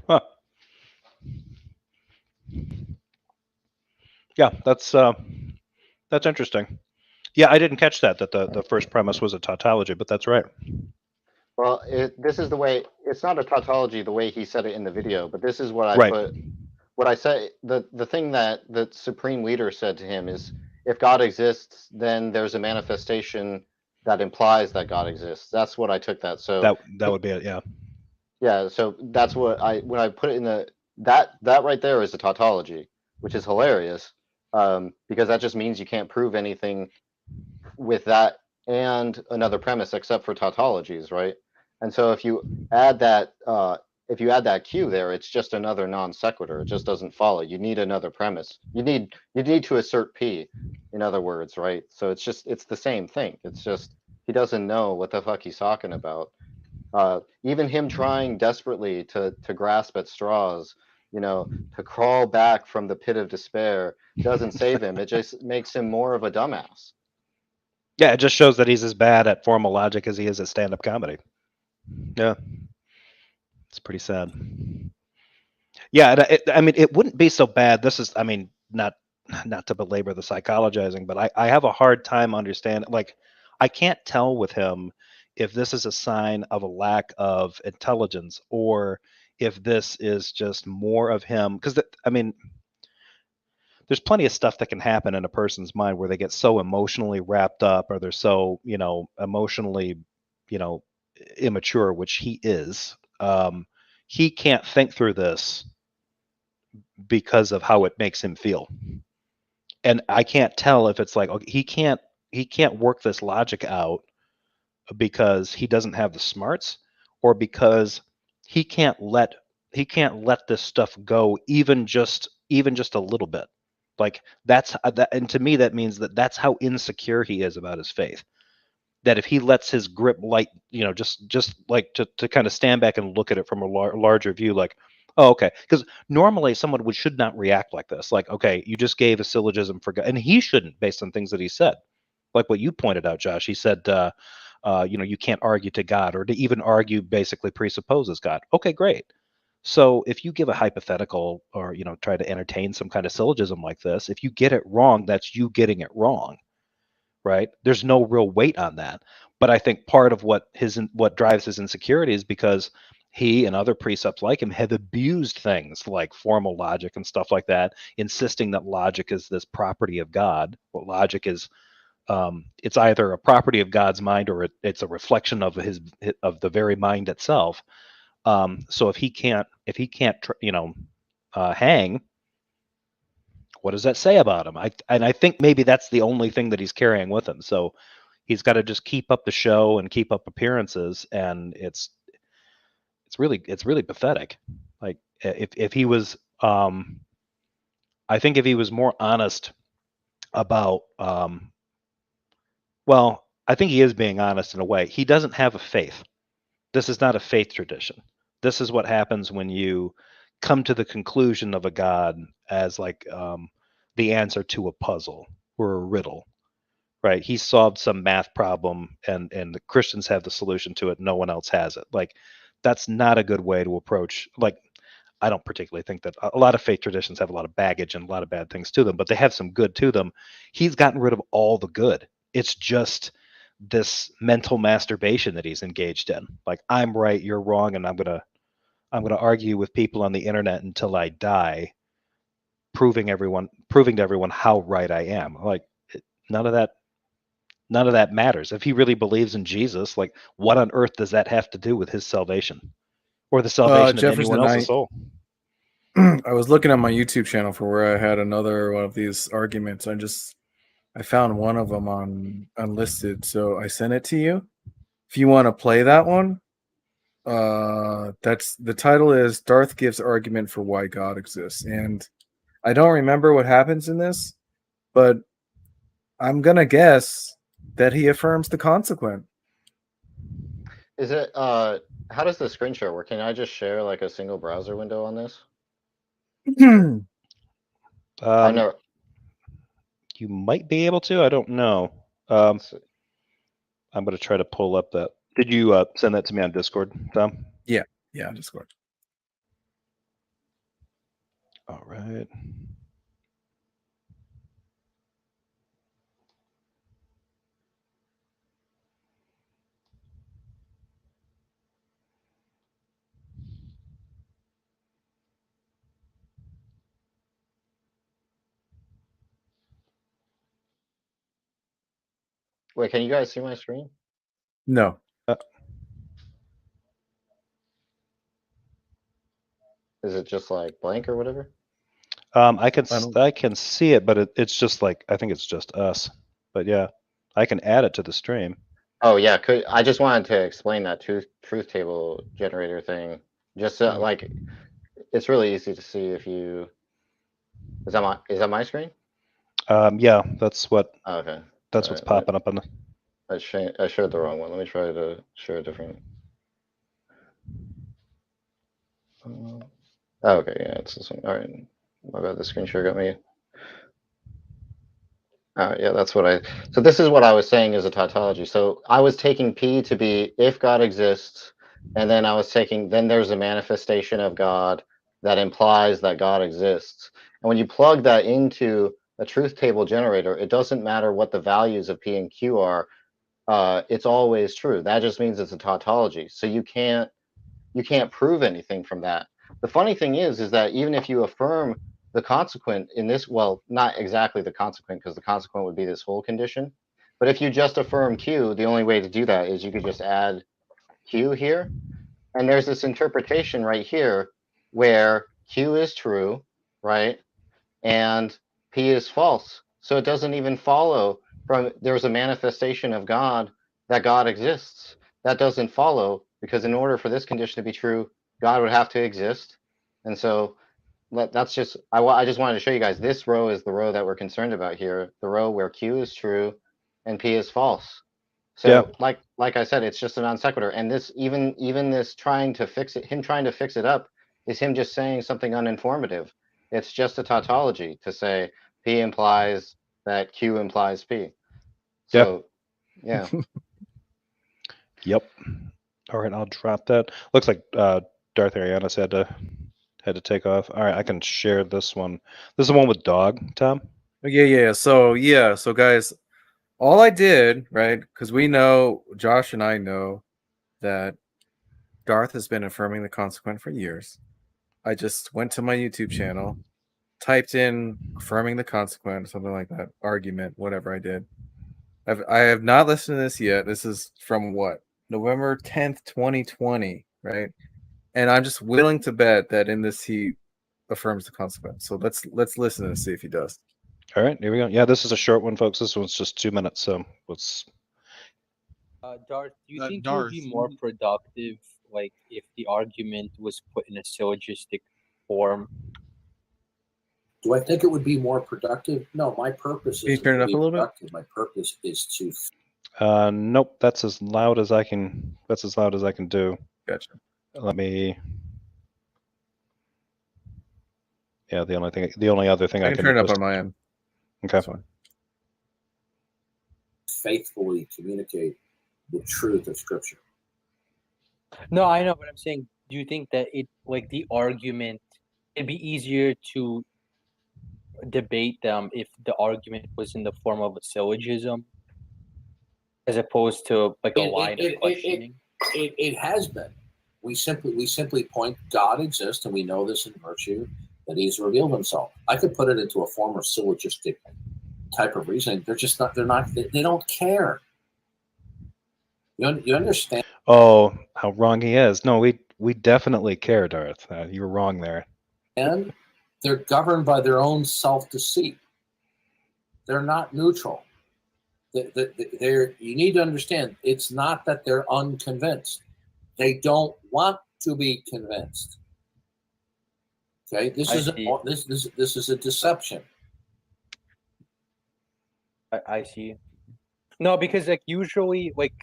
Huh. Yeah, that's interesting. Yeah, I didn't catch that the first premise was a tautology, but that's right. Well, this is the way, it's not a tautology the way he said it in the video, but this is what I put. What I said, the thing that the supreme leader said to him is, if God exists, then there's a manifestation that implies that God exists. That's what I took that. So that would be it, yeah. Yeah, so that's what when I put it in the that right there is a tautology, which is hilarious, because that just means you can't prove anything with that and another premise except for tautologies, right? And so if you add that Q there, it's just another non sequitur. It just doesn't follow. You need another premise. You need to assert P, in other words, right? So it's the same thing. It's just he doesn't know what the fuck he's talking about. Even him trying desperately to grasp at straws, to crawl back from the pit of despair, doesn't save him. It just makes him more of a dumbass. Yeah, it just shows that he's as bad at formal logic as he is at stand-up comedy. Yeah, it's pretty sad. Yeah, I mean, it wouldn't be so bad. This is, I mean, not to belabor the psychologizing, but I have a hard time understanding. Like, I can't tell with him if this is a sign of a lack of intelligence or if this is just more of him. Because, I mean, there's plenty of stuff that can happen in a person's mind where they get so emotionally wrapped up or they're so, emotionally, immature, which he is. He can't think through this because of how it makes him feel. And I can't tell if it's like, okay, he can't work this logic out because he doesn't have the smarts or because he can't let this stuff go even just a little bit. Like that's that, and to me that means that's how insecure he is about his faith. That if he lets his grip light, just like to kind of stand back and look at it from a larger view, like, oh, okay, because normally someone should not react like this. Like, okay, you just gave a syllogism for God, and he shouldn't, based on things that he said, like what you pointed out, Josh. He said, you can't argue to God, or to even argue basically presupposes God. Okay, great. So if you give a hypothetical or try to entertain some kind of syllogism like this, if you get it wrong, that's you getting it wrong, right? There's no real weight on that. But I think part of what drives his insecurity is because he and other precepts like him have abused things like formal logic and stuff like that, insisting that logic is this property of God. What logic is, it's either a property of God's mind or it's a reflection of the very mind itself. So if he can't hang, what does that say about him? I think maybe that's the only thing that he's carrying with him. So he's got to just keep up the show and keep up appearances, and it's really pathetic. Like if he was, I think if he was more honest about, well, I think he is being honest in a way. He doesn't have a faith. This is not a faith tradition. This is what happens when you come to the conclusion of a God as like the answer to a puzzle or a riddle, right? He solved some math problem and the Christians have the solution to it. No one else has it. Like, that's not a good way to approach. Like, I don't particularly think that a lot of faith traditions have a lot of baggage and a lot of bad things to them, but they have some good to them. He's gotten rid of all the good. It's just this mental masturbation that he's engaged in. Like, I'm right, you're wrong, and I'm gonna argue with people on the internet until I die, proving to everyone how right I am. Like, none of that matters. If he really believes in Jesus, like, what on earth does that have to do with his salvation or the salvation of anyone else's soul? I was looking at my YouTube channel for where I had another one of these arguments. I found one of them on unlisted, so I sent it to you. if you want to play that one, that's the title is Darth gives argument for why God exists, and I don't remember what happens in this, but I'm gonna guess that he affirms the consequent. Is it how does the screen share work? Can I just share like a single browser window on this? I know you might be able to. I don't know. I'm going to try to pull up that. Did you send that to me on Discord, Tom? Yeah, on Discord. All right. Wait, can you guys see my screen? No. Is it just like blank or whatever? I can see it, but it's just like I think it's just us. But yeah, I can add it to the stream. Oh yeah, I just wanted to explain that truth table generator thing. Just like it's really easy to see if you. Is that my screen? Yeah, that's what. Oh, okay. That's what's popping up on the. I shared the wrong one. Let me try to share a different. Oh, okay, yeah, it's this one. All right, my bad. The screen share got me. Yeah, that's what so this is what I was saying is a tautology. So I was taking P to be if God exists, and then then there's a manifestation of God that implies that God exists. And when you plug that into a truth table generator, it doesn't matter what the values of P and Q are. It's always true. That just means it's a tautology. So you can't prove anything from that. The funny thing is that even if you affirm the consequent in this, well, not exactly the consequent, because the consequent would be this whole condition. But if you just affirm Q, the only way to do that is you could just add Q here. And there's this interpretation right here where Q is true, right? And P is false. So it doesn't even follow from there's a manifestation of God that God exists. That doesn't follow because in order for this condition to be true, God would have to exist. And so that's just I just wanted to show you guys this row is the row that we're concerned about here, the row where Q is true and P is false. So like I said, it's just a non sequitur. And this even this trying to fix it, him trying to fix it up is him just saying something uninformative. It's just a tautology to say P implies that Q implies P. So yeah. Yep. All right, I'll drop that. Looks like Darth Arianas had to take off. All right, I can share this one. This is the one with dog, Tom. Yeah. So guys, all I did, right? Because we know, Josh and I know that Darth has been affirming the consequent for years. I just went to my YouTube channel, typed in affirming the consequent, something like that, argument, whatever I did. I have not listened to this yet. This is from what? November 10th, 2020, right? And I'm just willing to bet that in this he affirms the consequent. So let's listen and see if he does. All right, here we go. Yeah, this is a short one, folks. This one's just 2 minutes, so let's. Darth, do you think it would be more productive, like if the argument was put in a syllogistic form? Do I think it would be more productive? No, my purpose is turn it up a little bit. My purpose is to. Nope, that's as loud as I can. That's as loud as I can do. Gotcha. Let me. Yeah, the only other thing I can turn it up on my end. Okay. Faithfully communicate the truth of Scripture. No, I know, but I'm saying, do you think that the argument, it'd be easier to debate them if the argument was in the form of a syllogism, as opposed to like a line of questioning? It has been. We simply point God exists, and we know this in virtue that He's revealed Himself. I could put it into a form of syllogistic type of reasoning. They don't care. You understand? Oh, how wrong he is. No, we definitely care, Darth. You're wrong there. And they're governed by their own self-deceit. They're not neutral. You need to understand, it's not that they're unconvinced. They don't want to be convinced. Okay, this is a deception. I see. No, because like usually like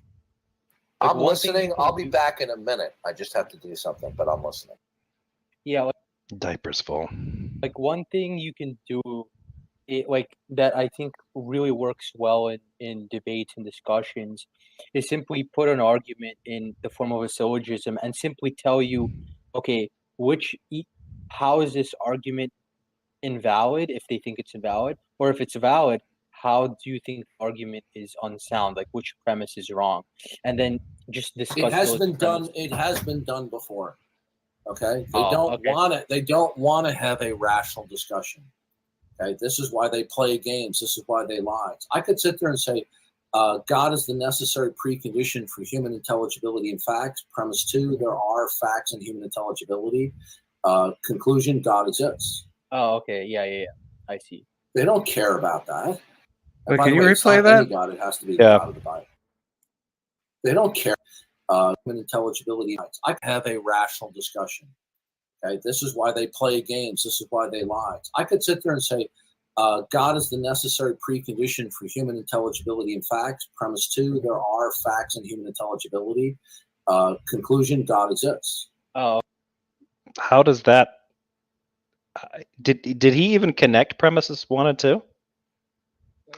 I'm listening. I'll be back in a minute. I just have to do something, but I'm listening. Yeah, like, diapers full. Like one thing you can do, like that I think really works well in debates and discussions, is simply put an argument in the form of a syllogism and simply tell you, okay, how is this argument invalid if they think it's invalid, or if it's valid, how do you think the argument is unsound? Like which premise is wrong, and then just discuss. It has been done. It has been done before. Okay, they don't want it. They don't want to have a rational discussion. Okay, this is why they play games. This is why they lie. I could sit there and say, God is the necessary precondition for human intelligibility and facts. Premise 2, there are facts and human intelligibility. Conclusion, God exists. Oh, okay. Yeah. I see. They don't care about that. Wait, can you replay that? God, it has to be the God of the Bible. They don't care. Human intelligibility. I can have a rational discussion. Okay, this is why they play games. This is why they lie. I could sit there and say, God is the necessary precondition for human intelligibility and facts. Premise 2, there are facts and human intelligibility. Conclusion, God exists. Oh. How does that? Did he even connect premises 1 and 2?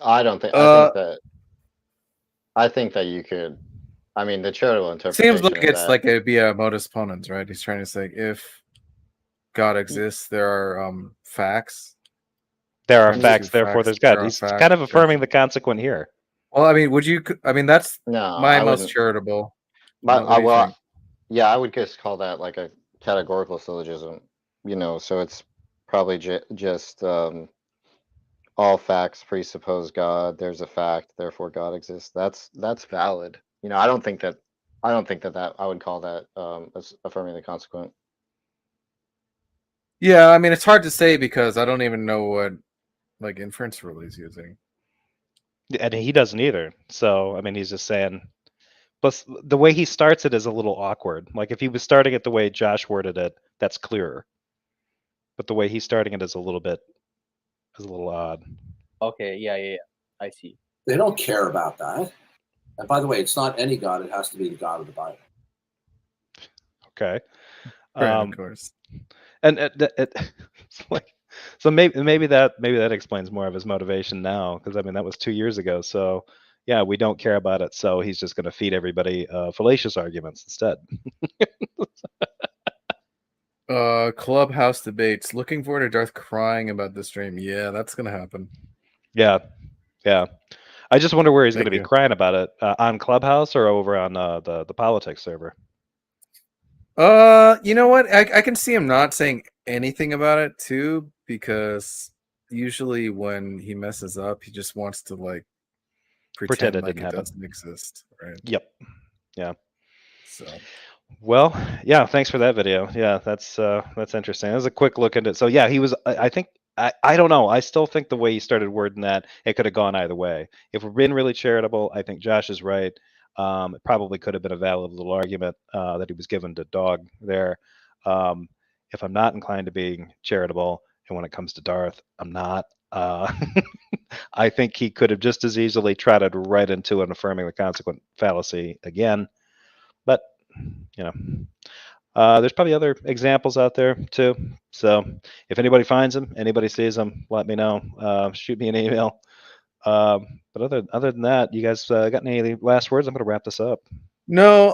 I don't think. I think that you could. I mean, the charitable interpretation. Seems like it's like it'd be a modus ponens, right? He's trying to say if God exists, there are facts. There are facts, therefore there's God. He's kind of affirming the consequent here. Well, I mean, would you? I mean, that's my most charitable. Yeah, I would just call that like a categorical syllogism. You know, so it's probably just all facts presuppose God. There's a fact, therefore God exists. That's valid. You know, I don't think that I would call that affirming the consequent. Yeah, I mean, it's hard to say because I don't even know what like inference rule he's using. And he doesn't either. So, I mean, he's just saying. Plus, the way he starts it is a little awkward. Like if he was starting it the way Josh worded it, that's clearer. But the way he's starting it is a little odd. Okay, yeah. I see. They don't care about that. And by the way, it's not any God. It has to be the God of the Bible. Okay. Right, of course. And it's like, so maybe that explains more of his motivation now, because I mean that was 2 years ago. So yeah, we don't care about it. So he's just going to feed everybody fallacious arguments instead. Clubhouse debates. Looking forward to Darth crying about this stream. Yeah, that's gonna happen. Yeah. I just wonder where he's going to be crying about it, on Clubhouse or over on the politics server. You know what? I can see him not saying anything about it too, because usually when he messes up, he just wants to like pretend like it doesn't exist, right? Yep. Yeah. So. Well, yeah. Thanks for that video. Yeah, that's interesting. That was a quick look into it. So yeah, he was. I think. I don't know. I still think the way he started wording that, it could have gone either way. If we're being really charitable, I think Josh is right. It probably could have been a valid little argument that he was given to Dog there. If I'm not inclined to being charitable, and when it comes to Darth, I'm not. I think he could have just as easily trotted right into an affirming the consequent fallacy again. But, you know, there's probably other examples out there too. So if anybody finds them, anybody sees them, let me know. Shoot me an email. But other than that, you guys got any last words? I'm going to wrap this up. No,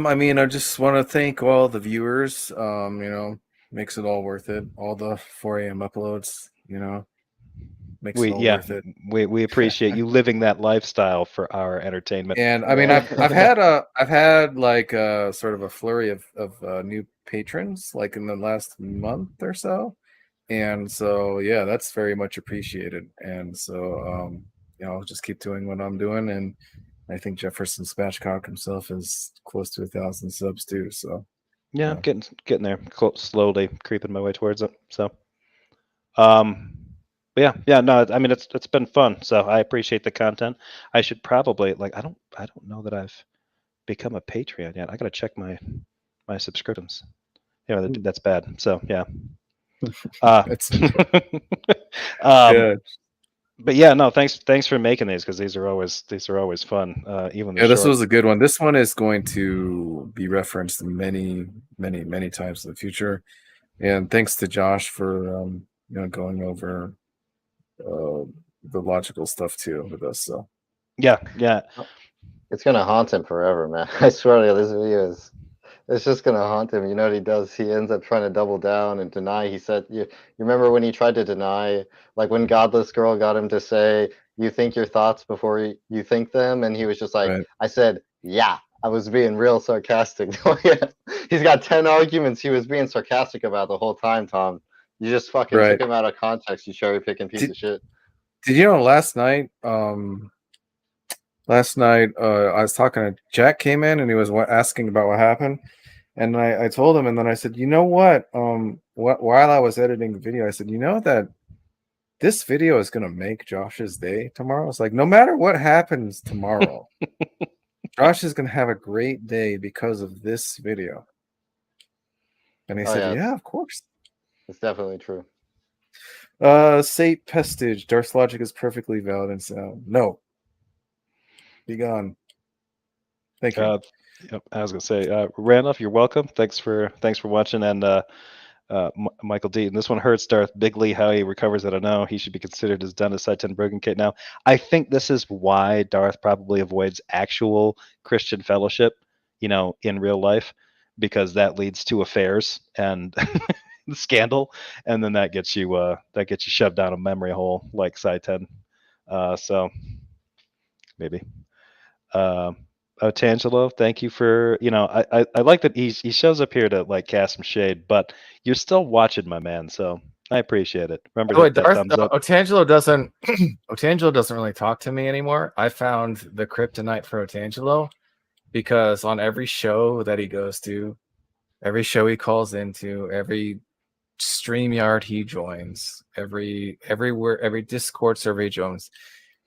I mean, I just want to thank all the viewers. You know, makes it all worth it. All the 4 a.m. uploads, you know, makes it all worth it. We appreciate you living that lifestyle for our entertainment. And I mean, I've had like sort of a flurry of new patrons like in the last month or so, and so yeah, that's very much appreciated. And so you know, I'll just keep doing what I'm doing, and I think Jefferson Spatchcock himself is close to 1,000 subs too. So yeah, getting there, slowly creeping my way towards it. So yeah, no, I mean it's been fun. So I appreciate the content. I should probably I don't know that I've become a Patreon yet. I got to check my subscriptions. Yeah, that's bad. So yeah. Yeah. But yeah, no, thanks for making these, because these are always fun. Even this was a good one. This one is going to be referenced many times in the future. And thanks to Josh for going over the logical stuff too with us. So yeah, it's gonna haunt him forever, man. I swear to you, this video is. It's just gonna haunt him. You know what he does? He ends up trying to double down and deny. He said, "You remember when he tried to deny, like when Godless Girl got him to say, you think your thoughts before you think them," and he was just like, right. "I said, yeah, I was being real sarcastic." Yeah. He's got 10 arguments he was being sarcastic about the whole time, Tom. You just fucking took him out of context. You cherry picking piece of shit. Did you know last night? Last night, I was talking to Jack. Came in and he was asking about what happened, and I told him, and then I said, you know what? While I was editing the video, I said, you know that this video is gonna make Josh's day tomorrow. It's like no matter what happens tomorrow, Josh is gonna have a great day because of this video. And he said, yeah, of course. It's definitely true. Sate Pestage, Darth's logic is perfectly valid and sound. No. Be gone. Thank you. Yep, I was gonna say, Randolph, you're welcome. Thanks for watching, and Michael D. And this one hurts Darth Bigley. How he recovers, I don't know. He should be considered as done as Side 10 Broken Kit. Now, I think this is why Darth probably avoids actual Christian fellowship, in real life, because that leads to affairs and scandal, and then that gets you shoved down a memory hole like Side 10. So maybe. Tangelo, thank you for I like that he shows up here to cast some shade, but you're still watching, my man, so I appreciate it. Remember, Otangelo doesn't Otangelo doesn't really talk to me anymore. I found the kryptonite for Otangelo because on every show that he goes to, every show he calls into, every StreamYard he joins, every Discord server he joins,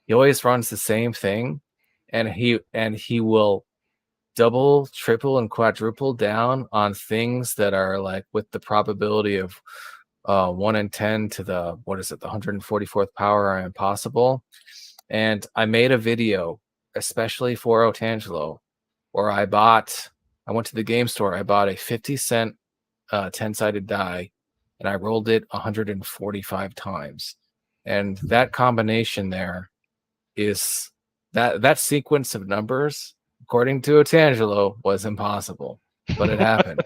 he always runs the same thing. And he will double, triple, and quadruple down on things that are with the probability of 1 in 10 to the 144th power are impossible. And I made a video especially for Otangelo where I went to the game store, I bought a 50-cent 10-sided die, and I rolled it 145 times. And that combination there is that sequence of numbers, according to Otangelo, was impossible, but it happened.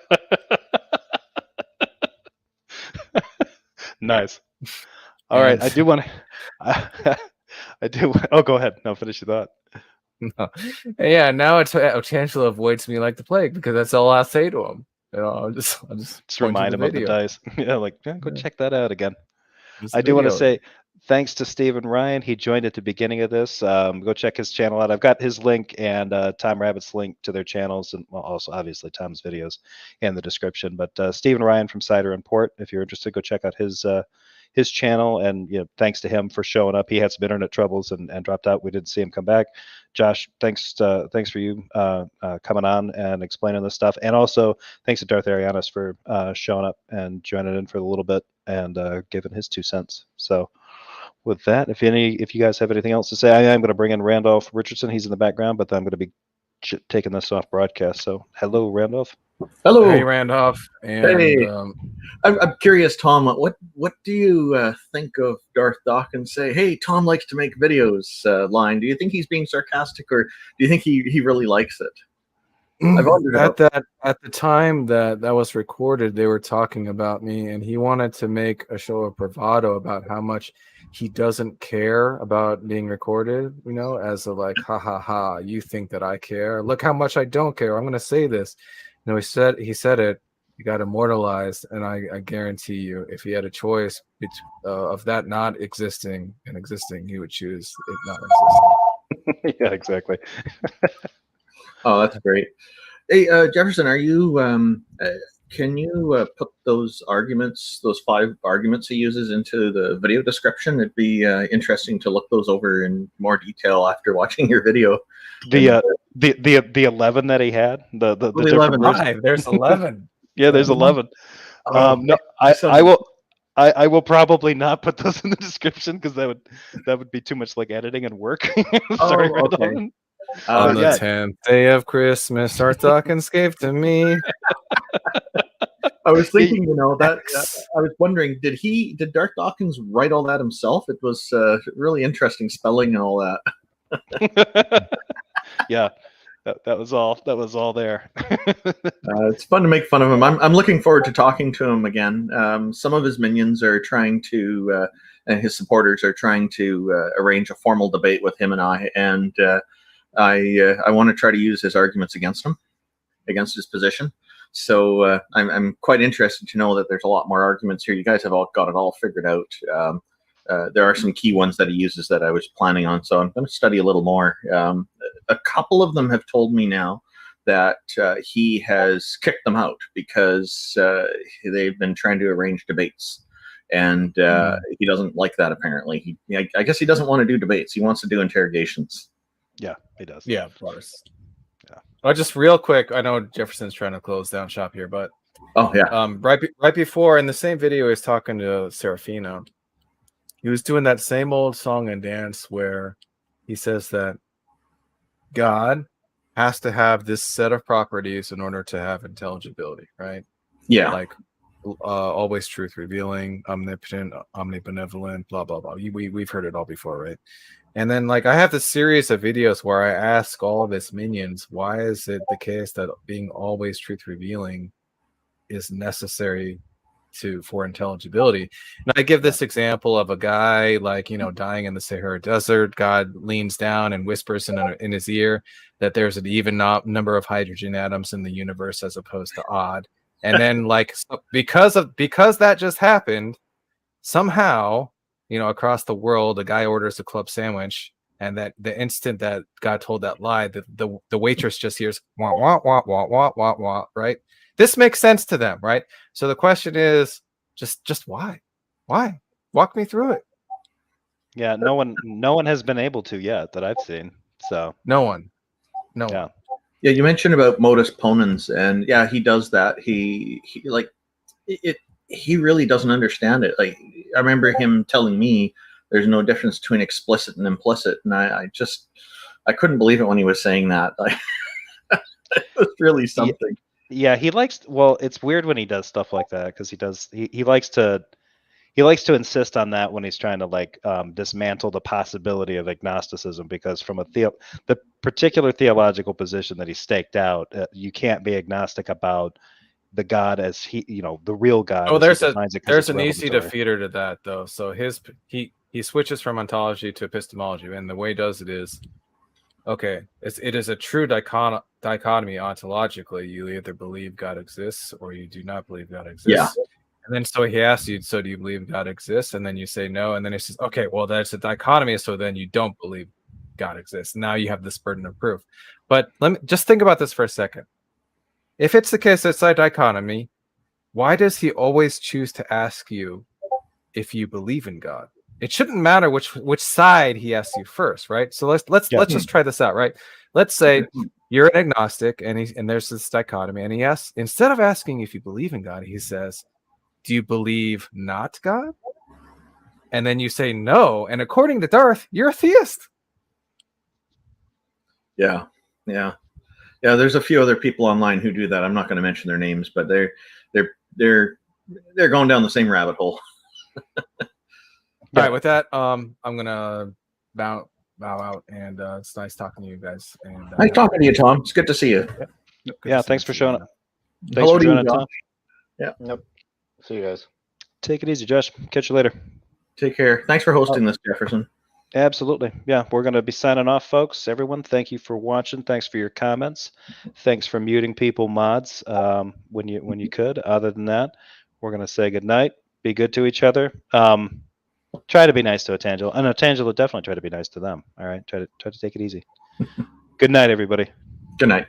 Nice. All right, I do want to. I do. Oh, go ahead. No, finish your thought. No. Yeah, now Otangelo avoids me like the plague because that's all I say to him. I'll just remind him of the dice. Yeah, go check that out again. I do want to say thanks to Stephen Ryan. He joined at the beginning of this. Go check his channel out. I've got his link and Tom Rabbitt's link to their channels, and also obviously Tom's videos in the description. But Stephen Ryan from Cider Port, if you're interested, go check out his channel. And thanks to him for showing up. He had some internet troubles and dropped out. We didn't see him come back. Josh, thanks for you coming on and explaining this stuff, and also thanks to Darth Arianis for showing up and joining in for a little bit and giving his 2 cents. So with that, if you guys have anything else to say, I am going to bring in Randolph Richardson. He's in the background, but I'm going to be taking this off broadcast. So hello, Randolph. Hello. Hey, Randolph. And, hey. I'm curious, Tom, what do you think of Darth Dawkins say, hey, Tom likes to make videos line? Do you think he's being sarcastic, or do you think he really likes it? I've wondered at the time that was recorded, they were talking about me, and he wanted to make a show of bravado about how much he doesn't care about being recorded, as a ha ha ha, you think that I care? Look how much I don't care. I'm going to say this. He said it. He got immortalized, and I guarantee you, if he had a choice of that not existing and existing, he would choose it not existing. Yeah, exactly. Oh, that's great. Hey, Jefferson, are you can you put those arguments, those 5 arguments he uses, into the video description? It'd be interesting to look those over in more detail after watching your video. The 11 that he had, the 11. There's 11. Yeah, there's 11. No, I will probably not put those in the description because that would be too much like editing and work. Sorry, okay. On the 10th day of Christmas, Darth Dawkins gave to me. I was thinking, that I was wondering, did Darth Dawkins write all that himself? It was really interesting spelling and all that. Yeah. That was all there. It's fun to make fun of him. I'm looking forward to talking to him again. Some of his minions are trying to, and his supporters are trying to arrange a formal debate with him and I. And I want to try to use his arguments against him, against his position. So I'm quite interested to know that there's a lot more arguments here. You guys have all got it all figured out. There are some key ones that he uses that I was planning on, so I'm going to study a little more. A couple of them have told me now that he has kicked them out because they've been trying to arrange debates, and he doesn't like that, apparently. I guess he doesn't want to do debates. He wants to do interrogations. Yeah, he does. Yeah, of course. Yeah. Just real quick, I know Jefferson's trying to close down shop here, but right before in the same video, he's talking to Serafina. He was doing that same old song and dance where he says that God has to have this set of properties in order to have intelligibility, right? Yeah. Like always truth revealing, omnipotent, omnibenevolent, blah, blah, blah. We've heard it all before, right? And then like I have this series of videos where I ask all of his minions, why is it the case that being always truth revealing is necessary for intelligibility? And I give this example of a guy like, dying in the Sahara Desert. God leans down and whispers in his ear that there's an even number of hydrogen atoms in the universe as opposed to odd. And then like because that just happened, somehow, across the world, a guy orders a club sandwich, and that the instant that God told that lie, the waitress just hears wah wah wah wah wah wah wah, right? This makes sense to them, right? So the question is just why? Why? Walk me through it. Yeah, no one has been able to yet that I've seen. So no one. Yeah. Yeah, you mentioned about Modus Ponens, and yeah, he does that. He like it. He really doesn't understand it. Like I remember him telling me there's no difference between explicit and implicit, and I couldn't believe it when he was saying that. Like it was really something. Yeah, he likes. Well, it's weird when he does stuff like that because he likes to insist on that when he's trying to like dismantle the possibility of agnosticism, because from the particular theological position that he staked out, you can't be agnostic about the God as the real God. Oh, there's an easy defeater to that though. So he switches from ontology to epistemology, and the way he does it is, okay, it is a true dichotomy ontologically. You either believe God exists or you do not believe God exists. Yeah. And then so he asks you, so do you believe God exists? And then you say no. And then he says, okay, well, that's a dichotomy. So then you don't believe God exists. Now you have this burden of proof. But let me just think about this for a second. If it's the case that it's a dichotomy, why does he always choose to ask you if you believe in God? It shouldn't matter which side he asks you first, right? So let's just try this out, right? Let's say you're an agnostic and there's this dichotomy, and he asks, instead of asking if you believe in God, he says, do you believe not God? And then you say no. And according to Darth, you're a theist. Yeah. There's a few other people online who do that. I'm not going to mention their names, but they're going down the same rabbit hole. All right. With that, I'm gonna bow out, and it's nice talking to you guys. And nice talking to you, Tom. It's good to see you. Yeah. Thanks for showing up. Hello to you, Tom. Yeah. Yep. See you guys. Take it easy, Josh. Catch you later. Take care. Thanks for hosting this, Jefferson. Absolutely. Yeah, we're going to be signing off, folks. Everyone, thank you for watching. Thanks for your comments. Thanks for muting people, mods, when you could. Other than that, we're going to say goodnight. Be good to each other. Try to be nice to Otangelo. And Otangelo, definitely try to be nice to them. All right? Try to take it easy. Good night, everybody. Good night.